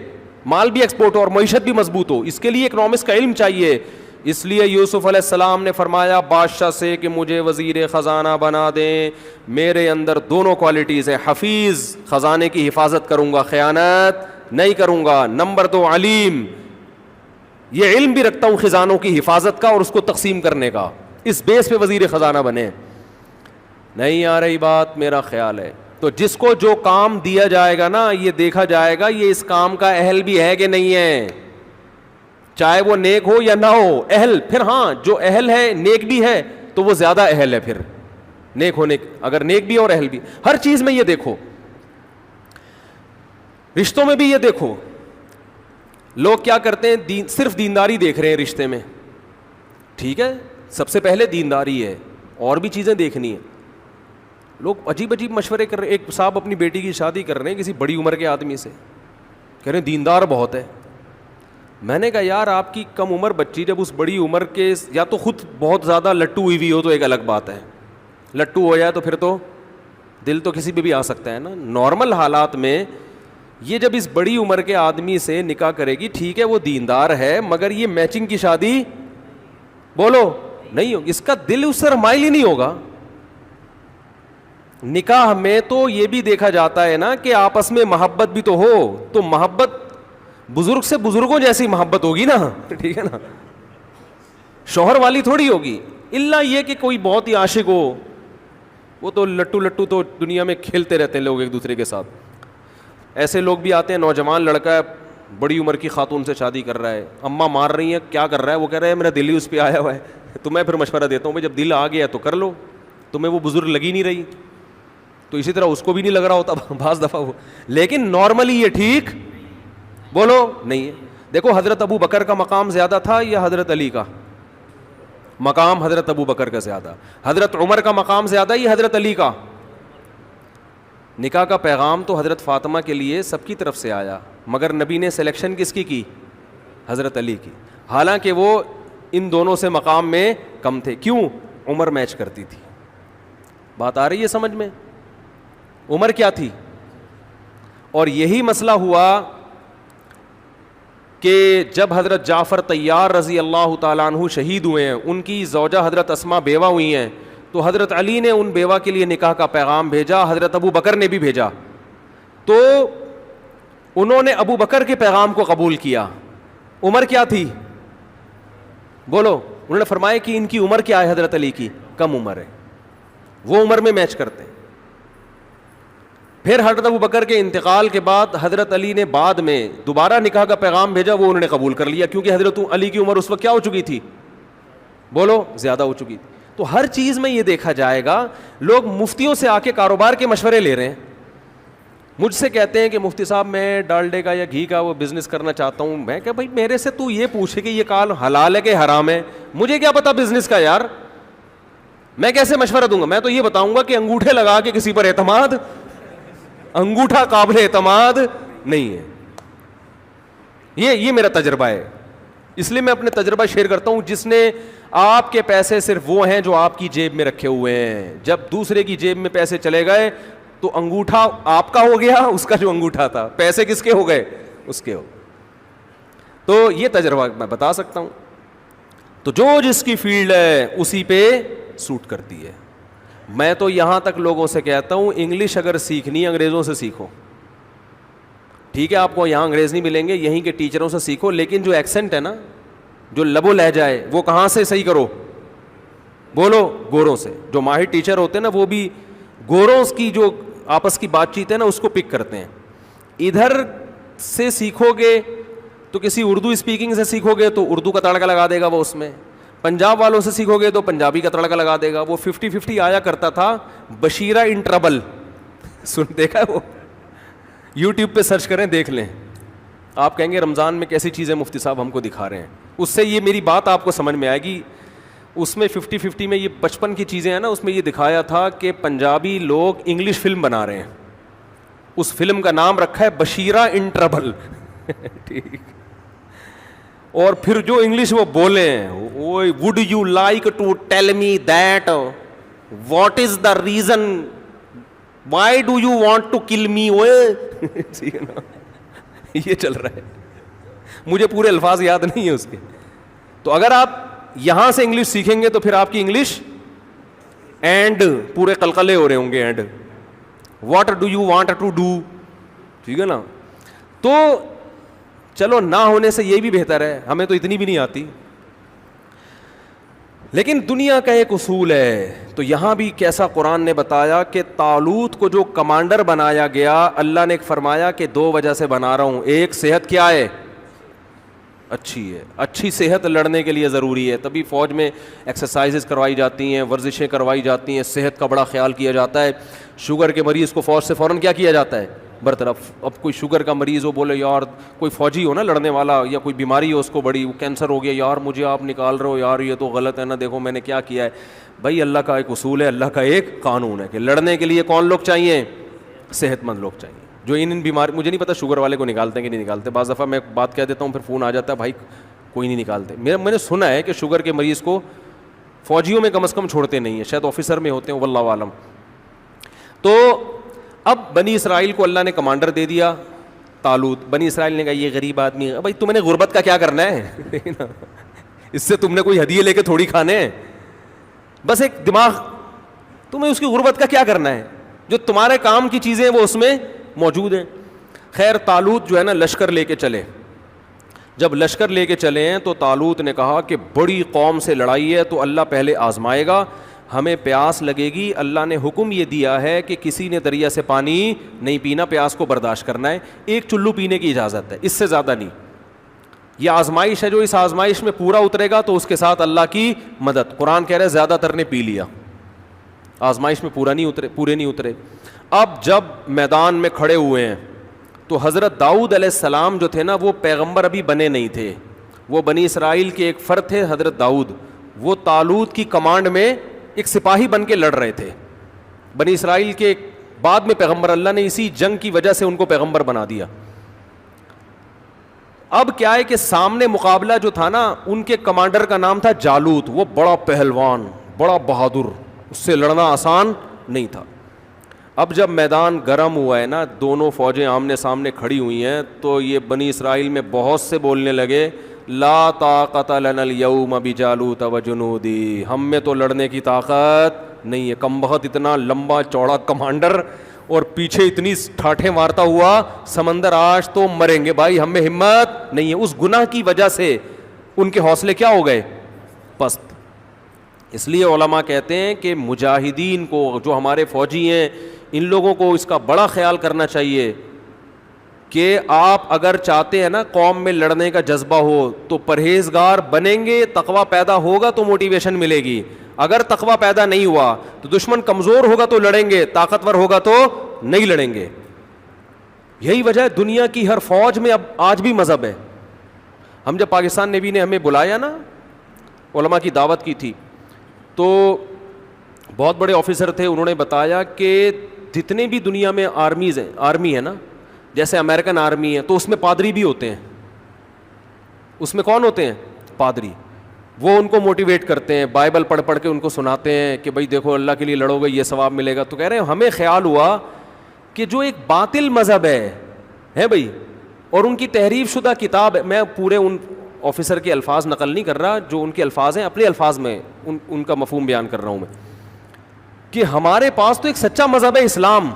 مال بھی ایکسپورٹ ہو اور معیشت بھی مضبوط ہو. اس کے لیے اکنامکس کا علم چاہیے. اس لیے یوسف علیہ السلام نے فرمایا بادشاہ سے کہ مجھے وزیر خزانہ بنا دیں, میرے اندر دونوں کوالٹیز ہیں, حفیظ, خزانے کی حفاظت کروں گا, خیانت نہیں کروں گا. نمبر 2 علیم, یہ علم بھی رکھتا ہوں خزانوں کی حفاظت کا اور اس کو تقسیم کرنے کا, اس بیس پہ وزیر خزانہ بنے. نہیں آ رہی بات, میرا خیال ہے. تو جس کو جو کام دیا جائے گا نا یہ دیکھا جائے گا یہ اس کام کا اہل بھی ہے کہ نہیں ہے, چاہے وہ نیک ہو یا نہ ہو. اہل, پھر ہاں جو اہل ہے نیک بھی ہے تو وہ زیادہ اہل ہے پھر نیک ہونے, اگر نیک بھی اور اہل بھی. ہر چیز میں یہ دیکھو, رشتوں میں بھی یہ دیکھو. لوگ کیا کرتے ہیں, صرف دینداری دیکھ رہے ہیں رشتے میں. ٹھیک ہے, سب سے پہلے دینداری ہے, اور بھی چیزیں دیکھنی ہیں. لوگ عجیب عجیب مشورے کر رہے ہیں. ایک صاحب اپنی بیٹی کی شادی کر رہے ہیں کسی بڑی عمر کے آدمی سے, کہہ رہے ہیں دیندار بہت ہے. میں نے کہا یار آپ کی کم عمر بچی جب اس بڑی عمر کے, یا تو خود بہت زیادہ لٹو ہوئی ہو تو ایک الگ بات ہے, لٹو ہو جائے تو پھر تو دل تو کسی پہ بھی آ سکتا ہے نا. نارمل حالات میں یہ جب اس بڑی عمر کے آدمی سے نکاح کرے گی, ٹھیک ہے وہ دیندار ہے مگر یہ میچنگ کی شادی بولو نہیں ہوگی, اس کا دل اس سے مائل ہی نہیں ہوگا. نکاح میں تو یہ بھی دیکھا جاتا ہے نا کہ آپس میں محبت بھی تو ہو, تو محبت بزرگ سے بزرگوں جیسی محبت ہوگی نا, ٹھیک ہے نا, شوہر والی تھوڑی ہوگی. الا یہ کہ کوئی بہت ہی عاشق ہو, وہ تو لٹو تو دنیا میں کھیلتے رہتے ہیں لوگ ایک دوسرے کے ساتھ. ایسے لوگ بھی آتے ہیں, نوجوان لڑکا ہے بڑی عمر کی خاتون سے شادی کر رہا ہے, اماں مار رہی ہیں کیا کر رہا ہے, وہ کہہ رہا ہے میرا دل ہی اس پہ آیا ہوا ہے. تو میں پھر مشورہ دیتا ہوں بھائی جب دل آ گیا تو کر لو, تمہیں وہ بزرگ لگی نہیں رہی تو اسی طرح اس کو بھی نہیں لگ رہا ہوتا بعض دفعہ وہ, لیکن نارملی یہ ٹھیک بولو نہیں ہے. دیکھو حضرت ابو بکر کا مقام زیادہ تھا یا حضرت علی کا مقام؟ حضرت ابو بکر کا زیادہ. حضرت عمر کا مقام زیادہ یا حضرت علی کا؟ نکاح کا پیغام تو حضرت فاطمہ کے لیے سب کی طرف سے آیا, مگر نبی نے سلیکشن کس کی حضرت علی کی, حالانکہ وہ ان دونوں سے مقام میں کم تھے. کیوں؟ عمر میچ کرتی تھی. بات آ رہی ہے سمجھ میں؟ عمر کیا تھی. اور یہی مسئلہ ہوا کہ جب حضرت جعفر طیار رضی اللہ تعالیٰ عنہ شہید ہوئے ہیں, ان کی زوجہ حضرت اسماء بیوہ ہوئی ہیں, تو حضرت علی نے ان بیوہ کے لیے نکاح کا پیغام بھیجا, حضرت ابو بکر نے بھی بھیجا, تو انہوں نے ابو بکر کے پیغام کو قبول کیا. عمر کیا تھی بولو؟ انہوں نے فرمایا کہ ان کی عمر کیا ہے حضرت علی کی, کم عمر ہے, وہ عمر میں میچ کرتے ہیں. پھر حضرت ابو بکر کے انتقال کے بعد حضرت علی نے بعد میں دوبارہ نکاح کا پیغام بھیجا, وہ انہوں نے قبول کر لیا, کیونکہ حضرت علی کی عمر اس وقت کیا ہو چکی تھی بولو؟ زیادہ ہو چکی تھی. تو ہر چیز میں یہ دیکھا جائے گا, لوگ مفتیوں سے آ کے کاروبار کے مشورے لے رہے ہیں. مجھ سے کہتے ہیں کہ مفتی صاحب میں ڈالڈے کا یا گھی کا وہ بزنس کرنا چاہتا ہوں. میں کہ بھائی میرے سے تو یہ پوچھے کہ یہ کال حلال ہے کہ حرام ہے, مجھے کیا پتا بزنس کا یار, میں کیسے مشورہ دوں گا؟ میں تو یہ بتاؤں گا کہ انگوٹھے لگا کے کسی پر اعتماد, انگوٹھا قابل اعتماد نہیں ہے. یہ میرا تجربہ ہے, اس لیے میں اپنے تجربہ شیئر کرتا ہوں. جس نے آپ کے پیسے صرف وہ ہیں جو آپ کی جیب میں رکھے ہوئے ہیں, جب دوسرے کی جیب میں پیسے چلے گئے تو انگوٹھا آپ کا ہو گیا, اس کا جو انگوٹھا تھا, پیسے کس کے ہو گئے؟ اس کے ہو. تو یہ تجربہ میں بتا سکتا ہوں. تو جو جس کی فیلڈ ہے اسی پہ سوٹ کرتی ہے. میں تو یہاں تک لوگوں سے کہتا ہوں انگلش اگر سیکھنی انگریزوں سے سیکھو, ٹھیک ہے آپ کو یہاں انگریز نہیں ملیں گے, یہیں کے ٹیچروں سے سیکھو, لیکن جو ایکسنٹ ہے نا, جو لب و لہجہ ہے, وہ کہاں سے صحیح کرو بولو؟ گوروں سے. جو ماہر ٹیچر ہوتے ہیں نا وہ بھی گوروں کی جو آپس کی بات چیت ہے نا اس کو پک کرتے ہیں. ادھر سے سیکھو گے تو کسی اردو اسپیکنگ سے سیکھو گے تو اردو کا تڑکا لگا دے گا وہ اس میں, پنجاب والوں سے سیکھو گے تو پنجابی کا تڑکا لگا دے گا. وہ 50-50 آیا کرتا تھا, بشیرہ ان ٹربل, سن دیکھا ہے وہ؟ یوٹیوب پہ سرچ کریں دیکھ لیں, آپ کہیں گے رمضان میں کیسی چیزیں مفتی صاحب ہم کو دکھا رہے ہیں. اس سے یہ میری بات آپ کو سمجھ میں آئے گی. اس میں 50-50 میں یہ بچپن کی چیزیں ہیں نا, اس میں یہ دکھایا تھا کہ پنجابی لوگ انگلش فلم بنا رہے ہیں, اس فلم کا نام رکھا ہے بشیرہ ان ٹربل ٹھیک. اور پھر جو انگلش وہ بولے ہیں, would you like to tell me that what is the reason why do you want to kill me, یہ چل رہا ہے. مجھے پورے الفاظ یاد نہیں ہیں اس کے. تو اگر آپ یہاں سے انگلش سیکھیں گے تو پھر آپ کی انگلش اینڈ پورے قلقلے ہو رہے ہوں گے, and what do you want to do, ٹھیک ہے نا. تو چلو نہ ہونے سے یہ بھی بہتر ہے, ہمیں تو اتنی بھی نہیں آتی. لیکن دنیا کا ایک اصول ہے. تو یہاں بھی کیسا قرآن نے بتایا کہ طالوت کو جو کمانڈر بنایا گیا, اللہ نے فرمایا کہ 2 وجہ سے بنا رہا ہوں. ایک, صحت کیا ہے؟ اچھی ہے. اچھی صحت لڑنے کے لیے ضروری ہے, تبھی فوج میں ایکسرسائزز کروائی جاتی ہیں, ورزشیں کروائی جاتی ہیں, صحت کا بڑا خیال کیا جاتا ہے. شوگر کے مریض کو فوج سے فوراً کیا کیا جاتا ہے؟ برطرف. اب کوئی شوگر کا مریض ہو, بولے یار کوئی فوجی ہو نا لڑنے والا, یا کوئی بیماری ہو اس کو بڑی, کینسر ہو گیا, یار مجھے آپ نکال رہے ہو یار, یہ تو غلط ہے نا, دیکھو میں نے کیا کیا ہے. بھائی اللہ کا ایک اصول ہے, اللہ کا ایک قانون ہے کہ لڑنے کے لیے کون لوگ چاہیے؟ صحت مند لوگ چاہیے. جو ان بیماری, مجھے نہیں پتا شوگر والے کو نکالتے ہیں کہ نہیں نکالتے. بعض دفعہ میں بات کہہ دیتا ہوں, پھر فون آ جاتا ہے بھائی کوئی نہیں نکالتے. میں نے سنا ہے کہ شوگر کے مریض کو فوجیوں میں کم از کم چھوڑتے نہیں ہیں, شاید آفیسر میں ہوتے ہیں, واللہ عالم. تو اب بنی اسرائیل کو اللہ نے کمانڈر دے دیا طالوت. بنی اسرائیل نے کہا یہ غریب آدمی ہے, بھائی تم نے غربت کا کیا کرنا ہے اس سے تم نے کوئی ہدیے لے کے تھوڑی کھانے ہیں, بس ایک دماغ, تمہیں اس کی غربت کا کیا کرنا ہے, جو تمہارے کام کی چیزیں وہ اس میں موجود ہیں. خیر طالوت جو ہے نا لشکر لے کے چلے. جب لشکر لے کے چلے ہیں تو طالوت نے کہا کہ بڑی قوم سے لڑائی ہے تو اللہ پہلے آزمائے گا, ہمیں پیاس لگے گی. اللہ نے حکم یہ دیا ہے کہ کسی نے دریا سے پانی نہیں پینا, پیاس کو برداشت کرنا ہے, 1 چلو پینے کی اجازت ہے, اس سے زیادہ نہیں. یہ آزمائش ہے, جو اس آزمائش میں پورا اترے گا تو اس کے ساتھ اللہ کی مدد. قرآن کہہ رہے زیادہ تر نے پی لیا, آزمائش میں پورے نہیں اترے. اب جب میدان میں کھڑے ہوئے ہیں تو حضرت داؤد علیہ السلام جو تھے نا, وہ پیغمبر ابھی بنے نہیں تھے, وہ بنی اسرائیل کے ایک فرد تھے حضرت داؤد. وہ طالوت کی کمانڈ میں ایک سپاہی بن کے لڑ رہے تھے. بنی اسرائیل کے بعد میں پیغمبر، اللہ نے اسی جنگ کی وجہ سے ان کو پیغمبر بنا دیا. اب کیا ہے کہ سامنے مقابلہ جو تھا نا، ان کے کمانڈر کا نام تھا جالوت، وہ بڑا پہلوان، بڑا بہادر، اس سے لڑنا آسان نہیں تھا. اب جب میدان گرم ہوا ہے نا، دونوں فوجیں آمنے سامنے کھڑی ہوئی ہیں، تو یہ بنی اسرائیل میں بہت سے بولنے لگے لا طاقت لنا اليوم بجالوت وجنودی، ہم میں تو لڑنے کی طاقت نہیں ہے. کم بخت اتنا لمبا چوڑا کمانڈر اور پیچھے اتنی ٹھاٹھیں مارتا ہوا سمندر، آج تو مریں گے بھائی، ہم میں ہمت نہیں ہے. اس گناہ کی وجہ سے ان کے حوصلے کیا ہو گئے؟ پست. اس لیے علماء کہتے ہیں کہ مجاہدین کو، جو ہمارے فوجی ہیں، ان لوگوں کو اس کا بڑا خیال کرنا چاہیے کہ آپ اگر چاہتے ہیں نا قوم میں لڑنے کا جذبہ ہو تو پرہیزگار بنیں گے، تقویٰ پیدا ہوگا تو موٹیویشن ملے گی. اگر تقویٰ پیدا نہیں ہوا تو دشمن کمزور ہوگا تو لڑیں گے، طاقتور ہوگا تو نہیں لڑیں گے. یہی وجہ ہے دنیا کی ہر فوج میں اب آج بھی مذہب ہے. ہم جب پاکستان نیوی نے ہمیں بلایا نا، علماء کی دعوت کی تھی، تو بہت بڑے آفیسر تھے، انہوں نے بتایا کہ جتنے بھی دنیا میں آرمیز ہیں، آرمی ہے نا، جیسے امریکن آرمی ہے تو اس میں پادری بھی ہوتے ہیں. اس میں کون ہوتے ہیں؟ پادری. وہ ان کو موٹیویٹ کرتے ہیں، بائبل پڑھ پڑھ کے ان کو سناتے ہیں کہ بھائی دیکھو اللہ کے لیے لڑو گے یہ ثواب ملے گا. تو کہہ رہے ہیں ہمیں خیال ہوا کہ جو ایک باطل مذہب ہے بھائی، اور ان کی تحریف شدہ کتاب، میں پورے ان آفیسر کے الفاظ نقل نہیں کر رہا، جو ان کے الفاظ ہیں اپنے الفاظ میں ان کا مفہوم بیان کر رہا ہوں میں، کہ ہمارے پاس تو ایک سچا مذہب ہے اسلام،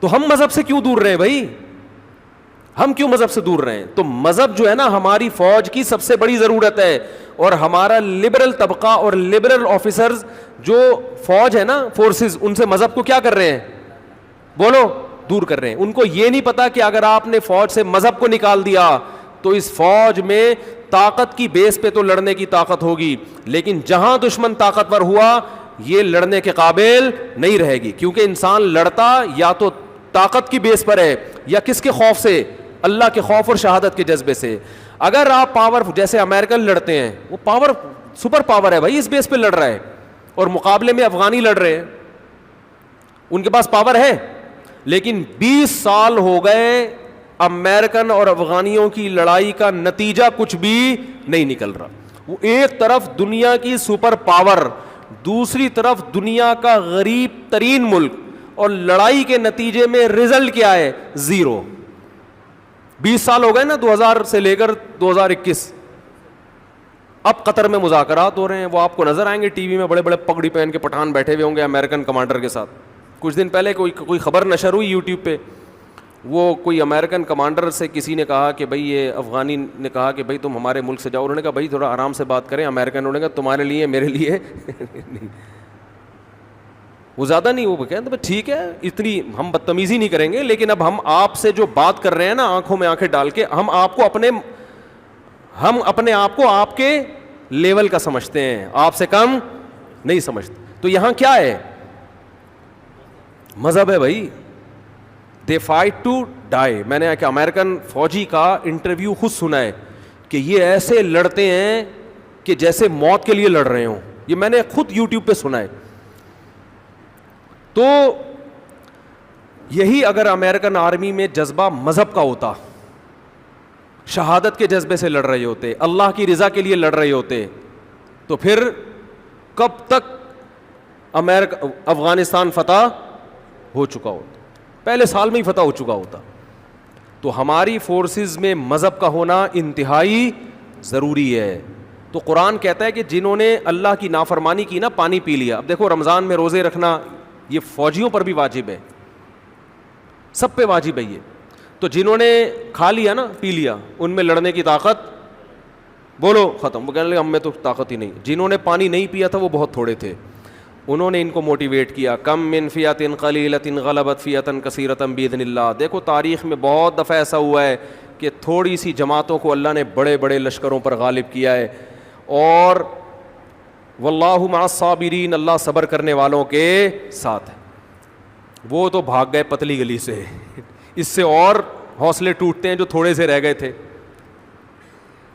تو ہم مذہب سے کیوں دور رہے بھائی؟ ہم کیوں مذہب سے دور رہے ہیں؟ تو مذہب جو ہے نا ہماری فوج کی سب سے بڑی ضرورت ہے. اور ہمارا لبرل طبقہ اور لبرل آفیسرز جو فوج ہے نا، فورسز، ان سے مذہب کو کیا کر رہے ہیں؟ بولو، دور کر رہے ہیں. ان کو یہ نہیں پتا کہ اگر آپ نے فوج سے مذہب کو نکال دیا تو اس فوج میں طاقت کی بیس پہ تو لڑنے کی طاقت ہوگی، لیکن جہاں دشمن طاقتور ہوا یہ لڑنے کے قابل نہیں رہے گی. کیونکہ انسان لڑتا یا تو طاقت کی بیس پر ہے یا کس کے خوف سے؟ اللہ کے خوف اور شہادت کے جذبے سے. اگر آپ پاور، جیسے امریکن لڑتے ہیں، وہ پاور سپر پاور ہے بھائی، اس بیس پہ لڑ رہا ہے، اور مقابلے میں افغانی لڑ رہے ہیں، ان کے پاس پاور ہے، لیکن 20 سال ہو گئے امریکن اور افغانیوں کی لڑائی کا نتیجہ کچھ بھی نہیں نکل رہا. وہ ایک طرف دنیا کی سپر پاور، دوسری طرف دنیا کا غریب ترین ملک، اور لڑائی کے نتیجے میں رزلٹ کیا ہے؟ زیرو. 20 سال ہو گئے نا، 2000 سے لے کر 2021. اب قطر میں مذاکرات ہو رہے ہیں، وہ آپ کو نظر آئیں گے ٹی وی میں، بڑے بڑے پگڑی پہن کے پٹھان بیٹھے ہوئے ہوں گے امریکن کمانڈر کے ساتھ. کچھ دن پہلے کوئی خبر نشر ہوئی یوٹیوب پہ، وہ کوئی امریکن کمانڈر سے کسی نے کہا کہ بھائی، یہ افغانی نے کہا کہ بھائی تم ہمارے ملک سے جاؤ. انہوں نے کہا بھائی تھوڑا آرام سے بات کریں. امریکن نے کہا تمہارے لیے میرے لیے نہیں. وہ زیادہ نہیں، وہ کہتے ٹھیک ہے، اتنی ہم بدتمیزی نہیں کریں گے، لیکن اب ہم آپ سے جو بات کر رہے ہیں نا آنکھوں میں آنکھیں ڈال کے، ہم اپنے آپ کو آپ کے لیول کا سمجھتے ہیں، آپ سے کم نہیں سمجھتے. تو یہاں کیا ہے؟ مذہب ہے بھائی. They fight to die. میں نے کہ امریکن فوجی کا انٹرویو خود سنا ہے کہ یہ ایسے لڑتے ہیں کہ جیسے موت کے لیے لڑ رہے ہوں. یہ میں نے خود یوٹیوب پہ سنا ہے. تو یہی اگر امریکن آرمی میں جذبہ مذہب کا ہوتا، شہادت کے جذبے سے لڑ رہے ہوتے، اللہ کی رضا کے لیے لڑ رہے ہوتے، تو پھر کب تک افغانستان فتح ہو چکا ہوتا، پہلے سال میں ہی فتح ہو چکا ہوتا. تو ہماری فورسز میں مذہب کا ہونا انتہائی ضروری ہے. تو قرآن کہتا ہے کہ جنہوں نے اللہ کی نافرمانی کی نا، پانی پی لیا. اب دیکھو رمضان میں روزے رکھنا یہ فوجیوں پر بھی واجب ہے، سب پہ واجب ہے یہ. تو جنہوں نے کھا لیا نا، پی لیا، ان میں لڑنے کی طاقت بولو ختم. وہ کہنے لگے ہم میں تو طاقت ہی نہیں. جنہوں نے پانی نہیں پیا تھا وہ بہت تھوڑے تھے، انہوں نے ان کو موٹیویٹ کیا. کم من فیۃ قلیلۃ غلبت فیۃ کثیرۃ باذن اللہ. دیکھو تاریخ میں بہت دفعہ ایسا ہوا ہے کہ تھوڑی سی جماعتوں کو اللہ نے بڑے بڑے لشکروں پر غالب کیا ہے. اور واللہ مع الصابرین، اللہ صبر کرنے والوں کے ساتھ ہے. وہ تو بھاگ گئے پتلی گلی سے، اس سے اور حوصلے ٹوٹتے ہیں جو تھوڑے سے رہ گئے تھے.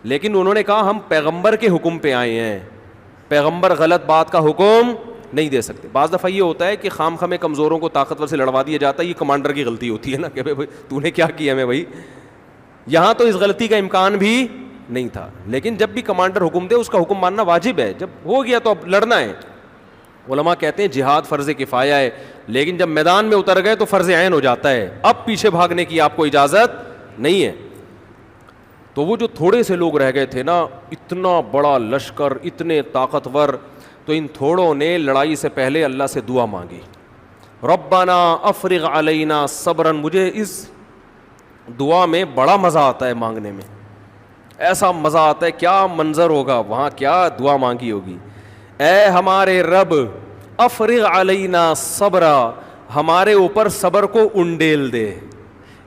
لیکن انہوں نے کہا ہم پیغمبر کے حکم پہ آئے ہیں، پیغمبر غلط بات کا حکم نہیں دے سکتے. بعض دفعہ یہ ہوتا ہے کہ خام خامے کمزوروں کو طاقتور سے لڑوا دیا جاتا ہے, یہ کمانڈر کی غلطی ہوتی ہے نا کہ بھائی تو نے کیا کیا. میں بھائی یہاں تو اس غلطی کا امکان بھی نہیں تھا, لیکن جب بھی کمانڈر حکم دے اس کا حکم ماننا واجب ہے. جب ہو گیا تو اب لڑنا ہے. علماء کہتے ہیں جہاد فرض کفایہ ہے, لیکن جب میدان میں اتر گئے تو فرض عین ہو جاتا ہے, اب پیچھے بھاگنے کی آپ کو اجازت نہیں ہے. تو وہ جو تھوڑے سے لوگ رہ گئے تھے نا, اتنا بڑا لشکر, اتنے طاقتور, تو ان تھوڑوں نے لڑائی سے پہلے اللہ سے دعا مانگی, ربنا افرغ علینا صبرا. مجھے اس دعا میں بڑا مزہ آتا ہے مانگنے میں, ایسا مزہ آتا ہے, کیا منظر ہوگا وہاں, کیا دعا مانگی ہوگی. اے ہمارے رب افرغ علینا صبرا, ہمارے اوپر صبر کو انڈیل دے.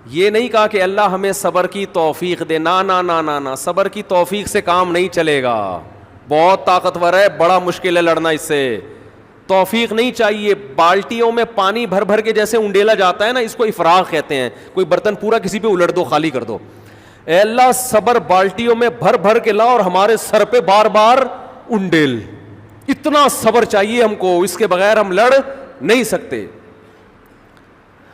یہ نہیں کہا کہ اللہ ہمیں صبر کی توفیق دے, نا نا نا نا نا, صبر کی توفیق سے کام نہیں چلے گا, بہت طاقتور ہے, بڑا مشکل ہے لڑنا اس سے, توفیق نہیں چاہیے. بالٹیوں میں پانی بھر بھر کے جیسے انڈیلا جاتا ہے نا, اس کو افراغ کہتے ہیں. کوئی برتن پورا کسی پہ الٹ دو, خالی کر دو. اے اللہ صبر بالٹیوں میں بھر بھر کے لا اور ہمارے سر پہ بار بار انڈیل. اتنا صبر چاہیے ہم کو, اس کے بغیر ہم لڑ نہیں سکتے.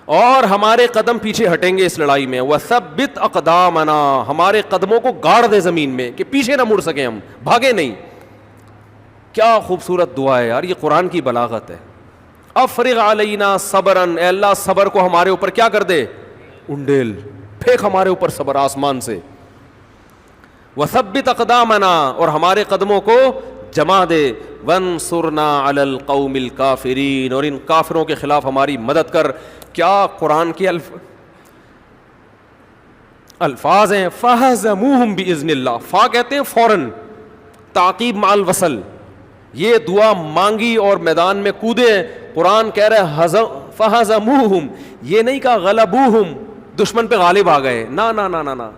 اور ہمارے قدم پیچھے ہٹیں گے اس لڑائی میں. وثبت اقدامنا, ہمارے قدموں کو گاڑ دے زمین میں کہ پیچھے نہ مڑ سکیں, ہم بھاگے نہیں. کیا خوبصورت دعا ہے یار, یہ قرآن کی بلاغت ہے. افرغ علینا صبرا, اے اللہ صبر کو ہمارے اوپر کیا کر دے, انڈیل, پھینک ہمارے اوپر صبر آسمان سے. وثبت اقدامنا, اور ہمارے قدموں کو جما دے. وانصرنا علی القوم الکافرین, اور ان کافروں کے خلاف ہماری مدد کر. کیا قرآن کے الفاظ ہیں, فہزموہم باذن اللہ. فا کہتے ہیں فوراً, تعقیب مع الوصل. یہ دعا مانگی اور میدان میں کودے. قرآن کہہ رہے فہزموہم, یہ نہیں کہا غلبوہم, دشمن پہ غالب آ گئے, نا نا نا نا نا.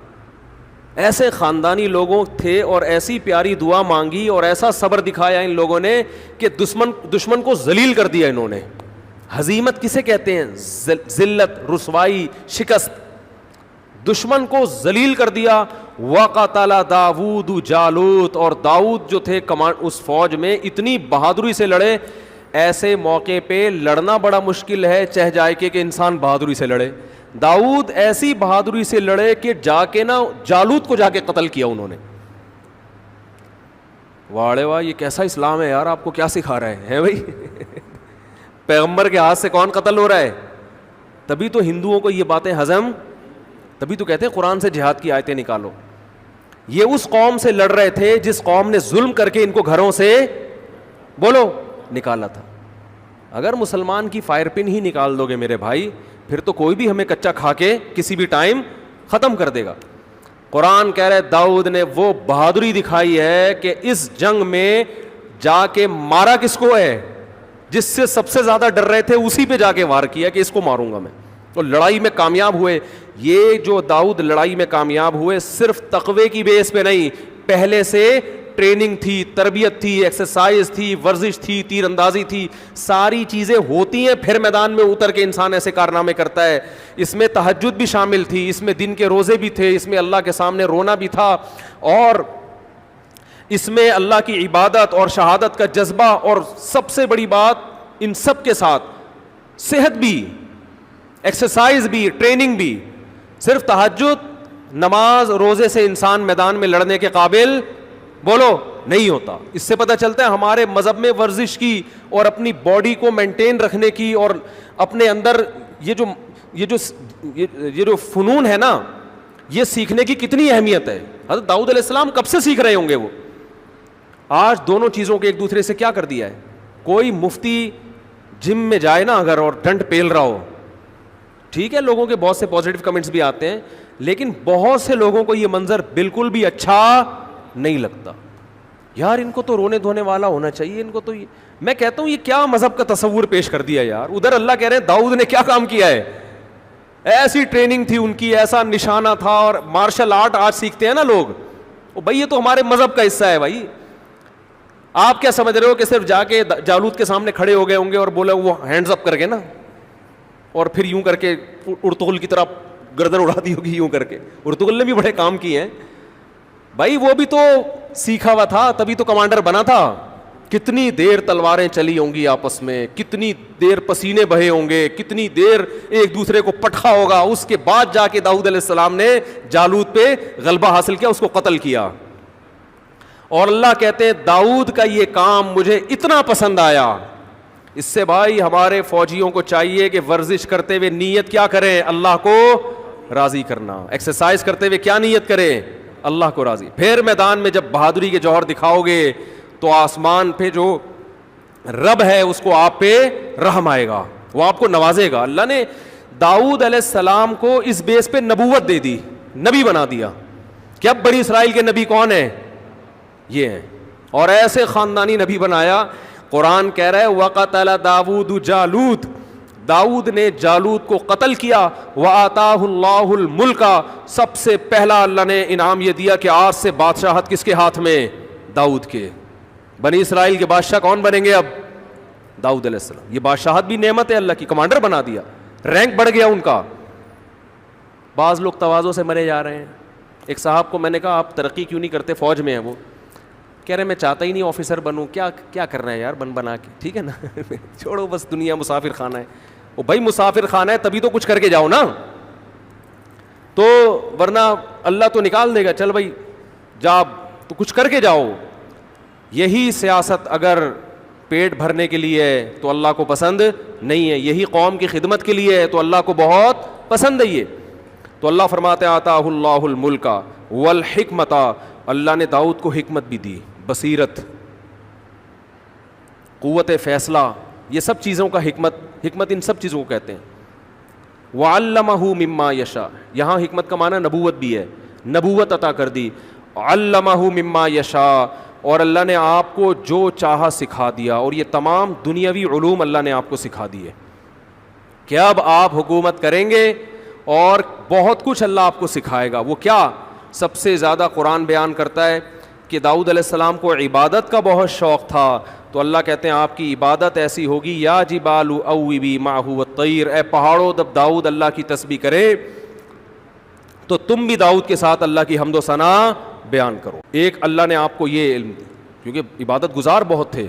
ایسے خاندانی لوگوں تھے اور ایسی پیاری دعا مانگی اور ایسا صبر دکھایا ان لوگوں نے کہ دشمن کو ذلیل کر دیا انہوں نے. ہزیمت کسے کہتے ہیں, ذلت, رسوائی, شکست. دشمن کو ذلیل کر دیا. وقتل داؤد جالوت, اور داؤد جو تھے اس فوج میں اتنی بہادری سے لڑے. ایسے موقع پہ لڑنا بڑا مشکل ہے, چہ جائے کہ انسان بہادری سے لڑے. داؤد ایسی بہادری سے لڑے کہ جا کے نا جالوت کو جا کے قتل کیا انہوں نے. واڑے واہ, یہ کیسا اسلام ہے یار, آپ کو کیا سکھا رہے ہیں بھائی. پیغمبر کے ہاتھ سے کون قتل ہو رہا ہے؟ تبھی تو ہندوؤں کو یہ باتیں ہضم, تبھی تو کہتے ہیں قرآن سے جہاد کی آیتیں نکالو. یہ اس قوم سے لڑ رہے تھے جس قوم نے ظلم کر کے ان کو گھروں سے بولو نکالا تھا. اگر مسلمان کی فائر پن ہی نکال دو گے میرے بھائی, پھر تو کوئی بھی ہمیں کچا کھا کے کسی بھی ٹائم ختم کر دے گا. قرآن کہہ رہے داؤد نے وہ بہادری دکھائی ہے کہ اس جنگ میں جا کے مارا کس کو ہے, جس سے سب سے زیادہ ڈر رہے تھے اسی پہ جا کے وار کیا کہ اس کو ماروں گا میں, اور لڑائی میں کامیاب ہوئے. یہ جو داؤد لڑائی میں کامیاب ہوئے صرف تقوی کی بیس پہ نہیں, پہلے سے ٹریننگ تھی, تربیت تھی, ایکسرسائز تھی, ورزش تھی, تیر اندازی تھی, ساری چیزیں ہوتی ہیں, پھر میدان میں اتر کے انسان ایسے کارنامے کرتا ہے. اس میں تہجد بھی شامل تھی, اس میں دن کے روزے بھی تھے, اس میں اللہ کے سامنے رونا بھی تھا, اور اس میں اللہ کی عبادت اور شہادت کا جذبہ, اور سب سے بڑی بات ان سب کے ساتھ صحت بھی, ایکسرسائز بھی, ٹریننگ بھی. صرف تہجد, نماز, روزے سے انسان میدان میں لڑنے کے قابل بولو نہیں ہوتا. اس سے پتہ چلتا ہے ہمارے مذہب میں ورزش کی اور اپنی باڈی کو مینٹین رکھنے کی اور اپنے اندر یہ جو فنون ہے نا, یہ سیکھنے کی کتنی اہمیت ہے. حضرت داؤد علیہ السلام کب سے سیکھ رہے ہوں گے وہ. آج دونوں چیزوں کے ایک دوسرے سے کیا کر دیا ہے. کوئی مفتی جم میں جائے نا اگر اور ڈنڈ پیل رہا ہو, ٹھیک ہے لوگوں کے بہت سے پازیٹیو کمنٹس بھی آتے ہیں, لیکن بہت سے لوگوں کو یہ منظر بالکل بھی اچھا نہیں لگتا. یار ان کو تو رونے دھونے والا ہونا چاہیے, ان کو تو میں کہتا ہوں یہ کیا مذہب کا تصور پیش کر دیا یار. ادھر اللہ کہہ رہے ہیں داؤد نے کیا کام کیا ہے, ایسی ٹریننگ تھی ان کی, ایسا نشانہ تھا, اور مارشل آرٹ آج سیکھتے ہیں نا لوگ, بھائی یہ تو ہمارے مذہب کا حصہ ہے بھائی. آپ کیا سمجھ رہے ہو کہ صرف جا کے جالوت کے سامنے کھڑے ہو گئے ہوں گے اور بولا وہ ہینڈز اپ کر کے نا, اور پھر یوں کر کے ارطغرل کی طرح گردن اڑا دی ہوگی یوں کر کے. ارطغرل نے بھی بڑے کام کیے ہیں بھائی, وہ بھی تو سیکھا ہوا تھا, تبھی تو کمانڈر بنا تھا. کتنی دیر تلواریں چلی ہوں گی آپس میں, کتنی دیر پسینے بہے ہوں گے, کتنی دیر ایک دوسرے کو پٹخا ہوگا. اس کے بعد جا کے داؤد علیہ السلام نے جالوت پہ غلبہ حاصل کیا, اس کو قتل کیا. اور اللہ کہتے ہیں داؤد کا یہ کام مجھے اتنا پسند آیا. اس سے بھائی ہمارے فوجیوں کو چاہیے کہ ورزش کرتے ہوئے نیت کیا کریں, اللہ کو راضی کرنا. ایکسرسائز کرتے ہوئے کیا نیت کریں, اللہ کو راضی. پھر میدان میں جب بہادری کے جوہر دکھاؤ گے تو آسمان پہ جو رب ہے اس کو آپ پہ رحم آئے گا, وہ آپ کو نوازے گا. اللہ نے داؤد علیہ السلام کو اس بیس پہ نبوت دے دی, نبی بنا دیا کہ اب بنی اسرائیل کے نبی کون ہیں, یہ ہیں. اور ایسے خاندانی نبی بنایا. قرآن کہہ رہا ہے وَقَتَلَ داؤد جالوت, داؤد نے جالوت کو قتل کیا. وَآتَاهُ اللَّهُ الْمُلْكَ, سب سے پہلا اللہ نے انعام یہ دیا کہ آج سے بادشاہت کس کے ہاتھ میں, داؤد کے. بنی اسرائیل کے بادشاہ کون بنیں گے اب, داؤد علیہ السلام. یہ بادشاہت بھی نعمت ہے اللہ کی, کمانڈر بنا دیا, رینک بڑھ گیا ان کا. بعض لوگ تواضع سے مرے جا رہے ہیں. ایک صاحب کو میں نے کہا آپ ترقی کیوں نہیں کرتے, فوج میں ہیں وہ, کہہ رہے میں چاہتا ہی نہیں آفیسر بنوں, کیا کرنا ہے یار بنا کے, ٹھیک ہے نا چھوڑو بس, دنیا مسافر خانہ ہے. وہ بھائی مسافر خانہ ہے تبھی تو کچھ کر کے جاؤ نا, تو ورنہ اللہ تو نکال دے گا, چل بھائی جا تو کچھ کر کے جاؤ. یہی سیاست اگر پیٹ بھرنے کے لیے ہے تو اللہ کو پسند نہیں ہے, یہی قوم کی خدمت کے لیے ہے تو اللہ کو بہت پسند ہے یہ. تو اللہ فرماتے آتاہ اللہ الملک والحکمت, اللہ نے داؤد کو حکمت بھی دی, بصیرت, قوت فیصلہ, یہ سب چیزوں کا حکمت ان سب چیزوں کو کہتے ہیں. وعلمہ مما یشاء, یہاں حکمت کا معنی نبوت بھی ہے, نبوت عطا کر دی. علمہ مما یشاء, اور اللہ نے آپ کو جو چاہا سکھا دیا. اور یہ تمام دنیاوی علوم اللہ نے آپ کو سکھا دیے کہ اب آپ حکومت کریں گے اور بہت کچھ اللہ آپ کو سکھائے گا. وہ کیا, سب سے زیادہ قرآن بیان کرتا ہے کہ داؤد علیہ السلام کو عبادت کا بہت شوق تھا, تو اللہ کہتے ہیں آپ کی عبادت ایسی ہوگی یا جبال اوبی معہ والطیر, اے پہاڑوں جب داؤد اللہ کی تسبیح کرے تو تم بھی داؤد کے ساتھ اللہ کی حمد و ثنا بیان کرو. ایک اللہ نے آپ کو یہ علم دی, کیونکہ عبادت گزار بہت تھے,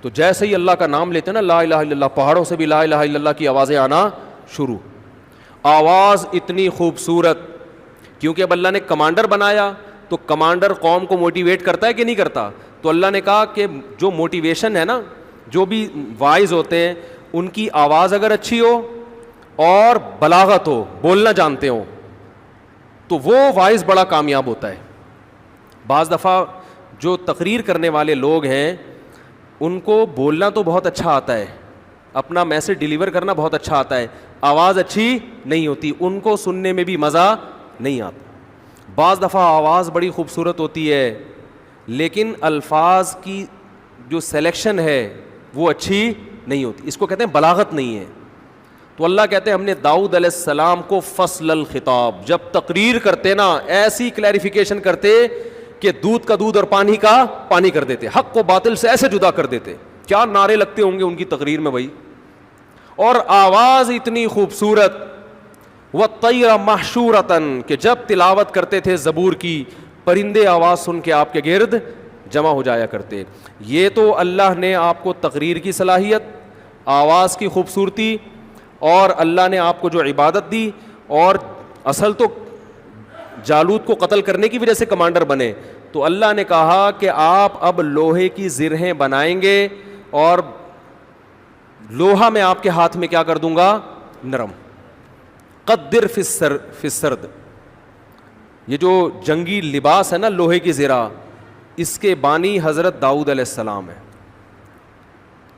تو جیسے ہی اللہ کا نام لیتے نا لا الہ الا اللہ, پہاڑوں سے بھی لا الہ الا اللہ کی آوازیں آنا شروع. آواز اتنی خوبصورت, کیونکہ اب اللہ نے کمانڈر بنایا تو کمانڈر قوم کو موٹیویٹ کرتا ہے کہ نہیں کرتا. تو اللہ نے کہا کہ جو موٹیویشن ہے نا, جو بھی وائز ہوتے ہیں ان کی آواز اگر اچھی ہو اور بلاغت ہو, بولنا جانتے ہوں, تو وہ وائز بڑا کامیاب ہوتا ہے. بعض دفعہ جو تقریر کرنے والے لوگ ہیں ان کو بولنا تو بہت اچھا آتا ہے, اپنا میسج ڈیلیور کرنا بہت اچھا آتا ہے, آواز اچھی نہیں ہوتی, ان کو سننے میں بھی مزہ نہیں آتا. بعض دفعہ آواز بڑی خوبصورت ہوتی ہے لیکن الفاظ کی جو سلیکشن ہے وہ اچھی نہیں ہوتی, اس کو کہتے ہیں بلاغت نہیں ہے. تو اللہ کہتے ہیں ہم نے داؤد علیہ السلام کو فصل الخطاب, جب تقریر کرتے نا ایسی کلیریفیکیشن کرتے کہ دودھ کا دودھ اور پانی کا پانی کر دیتے, حق کو باطل سے ایسے جدا کر دیتے. کیا نعرے لگتے ہوں گے ان کی تقریر میں بھائی, اور آواز اتنی خوبصورت. وَالطَّيْرَ مَحْشُورَةً, کہ جب تلاوت کرتے تھے زبور کی, پرندے آواز سن کے آپ کے گرد جمع ہو جایا کرتے. یہ تو اللہ نے آپ کو تقریر کی صلاحیت, آواز کی خوبصورتی, اور اللہ نے آپ کو جو عبادت دی. اور اصل تو جالوت کو قتل کرنے کی وجہ سے کمانڈر بنے, تو اللہ نے کہا کہ آپ اب لوہے کی زرہیں بنائیں گے اور لوہا میں آپ کے ہاتھ میں کیا کر دوں گا, نرم. قدر فی السرد, یہ جو جنگی لباس ہے نا لوہے کی زرہ, اس کے بانی حضرت داؤد علیہ السلام ہے,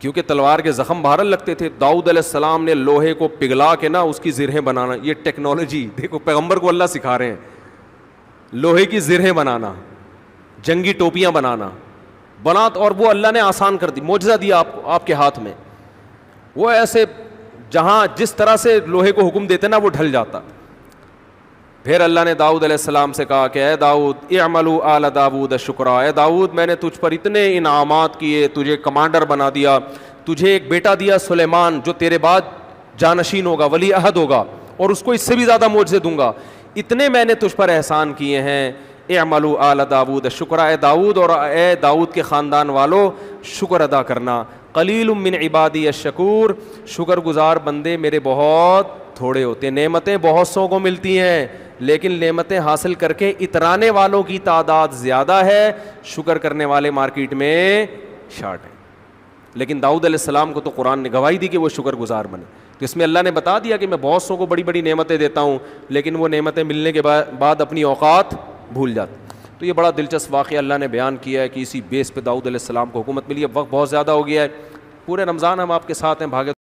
کیونکہ تلوار کے زخم بہرحال لگتے تھے. داؤد علیہ السلام نے لوہے کو پگھلا کے نا اس کی زرہیں بنانا, یہ ٹیکنالوجی دیکھو پیغمبر کو اللہ سکھا رہے ہیں, لوہے کی زرہیں بنانا, جنگی ٹوپیاں بنانا, اور وہ اللہ نے آسان کر دی, معجزہ دیا آپ کے ہاتھ میں. وہ ایسے جہاں جس طرح سے لوہے کو حکم دیتے نا وہ ڈھل جاتا. پھر اللہ نے داؤد علیہ السلام سے کہا کہ اے داؤد اعملوا آل داؤد شکرا, اے داؤد میں نے تجھ پر اتنے انعامات کیے, تجھے کمانڈر بنا دیا, تجھے ایک بیٹا دیا سلیمان جو تیرے بعد جانشین ہوگا, ولی عہد ہوگا, اور اس کو اس سے بھی زیادہ معجزے دوں گا. اتنے میں نے تجھ پر احسان کیے ہیں, اعملوا آل داود شکرا، اے داؤد اور اے داؤد کے خاندان والو شکر ادا کرنا. قلیل من عبادی الشکور، شکر گزار بندے میرے بہت تھوڑے ہوتے ہیں. نعمتیں بہت سو کو ملتی ہیں لیکن نعمتیں حاصل کر کے اترانے والوں کی تعداد زیادہ ہے، شکر کرنے والے مارکیٹ میں شارٹ ہیں. لیکن داؤد علیہ السلام کو تو قرآن نے گواہی دی کہ وہ شکر گزار بنے. تو اس میں اللہ نے بتا دیا کہ میں بہت سو کو بڑی بڑی نعمتیں دیتا ہوں لیکن وہ نعمتیں ملنے کے بعد اپنی اوقات بھول جاتے. تو یہ بڑا دلچسپ واقعہ اللہ نے بیان کیا ہے کہ اسی بیس پہ داؤد علیہ السلام کو حکومت ملی. اب وقت بہت زیادہ ہو گیا ہے، پورے رمضان ہم آپ کے ساتھ ہیں، بھاگے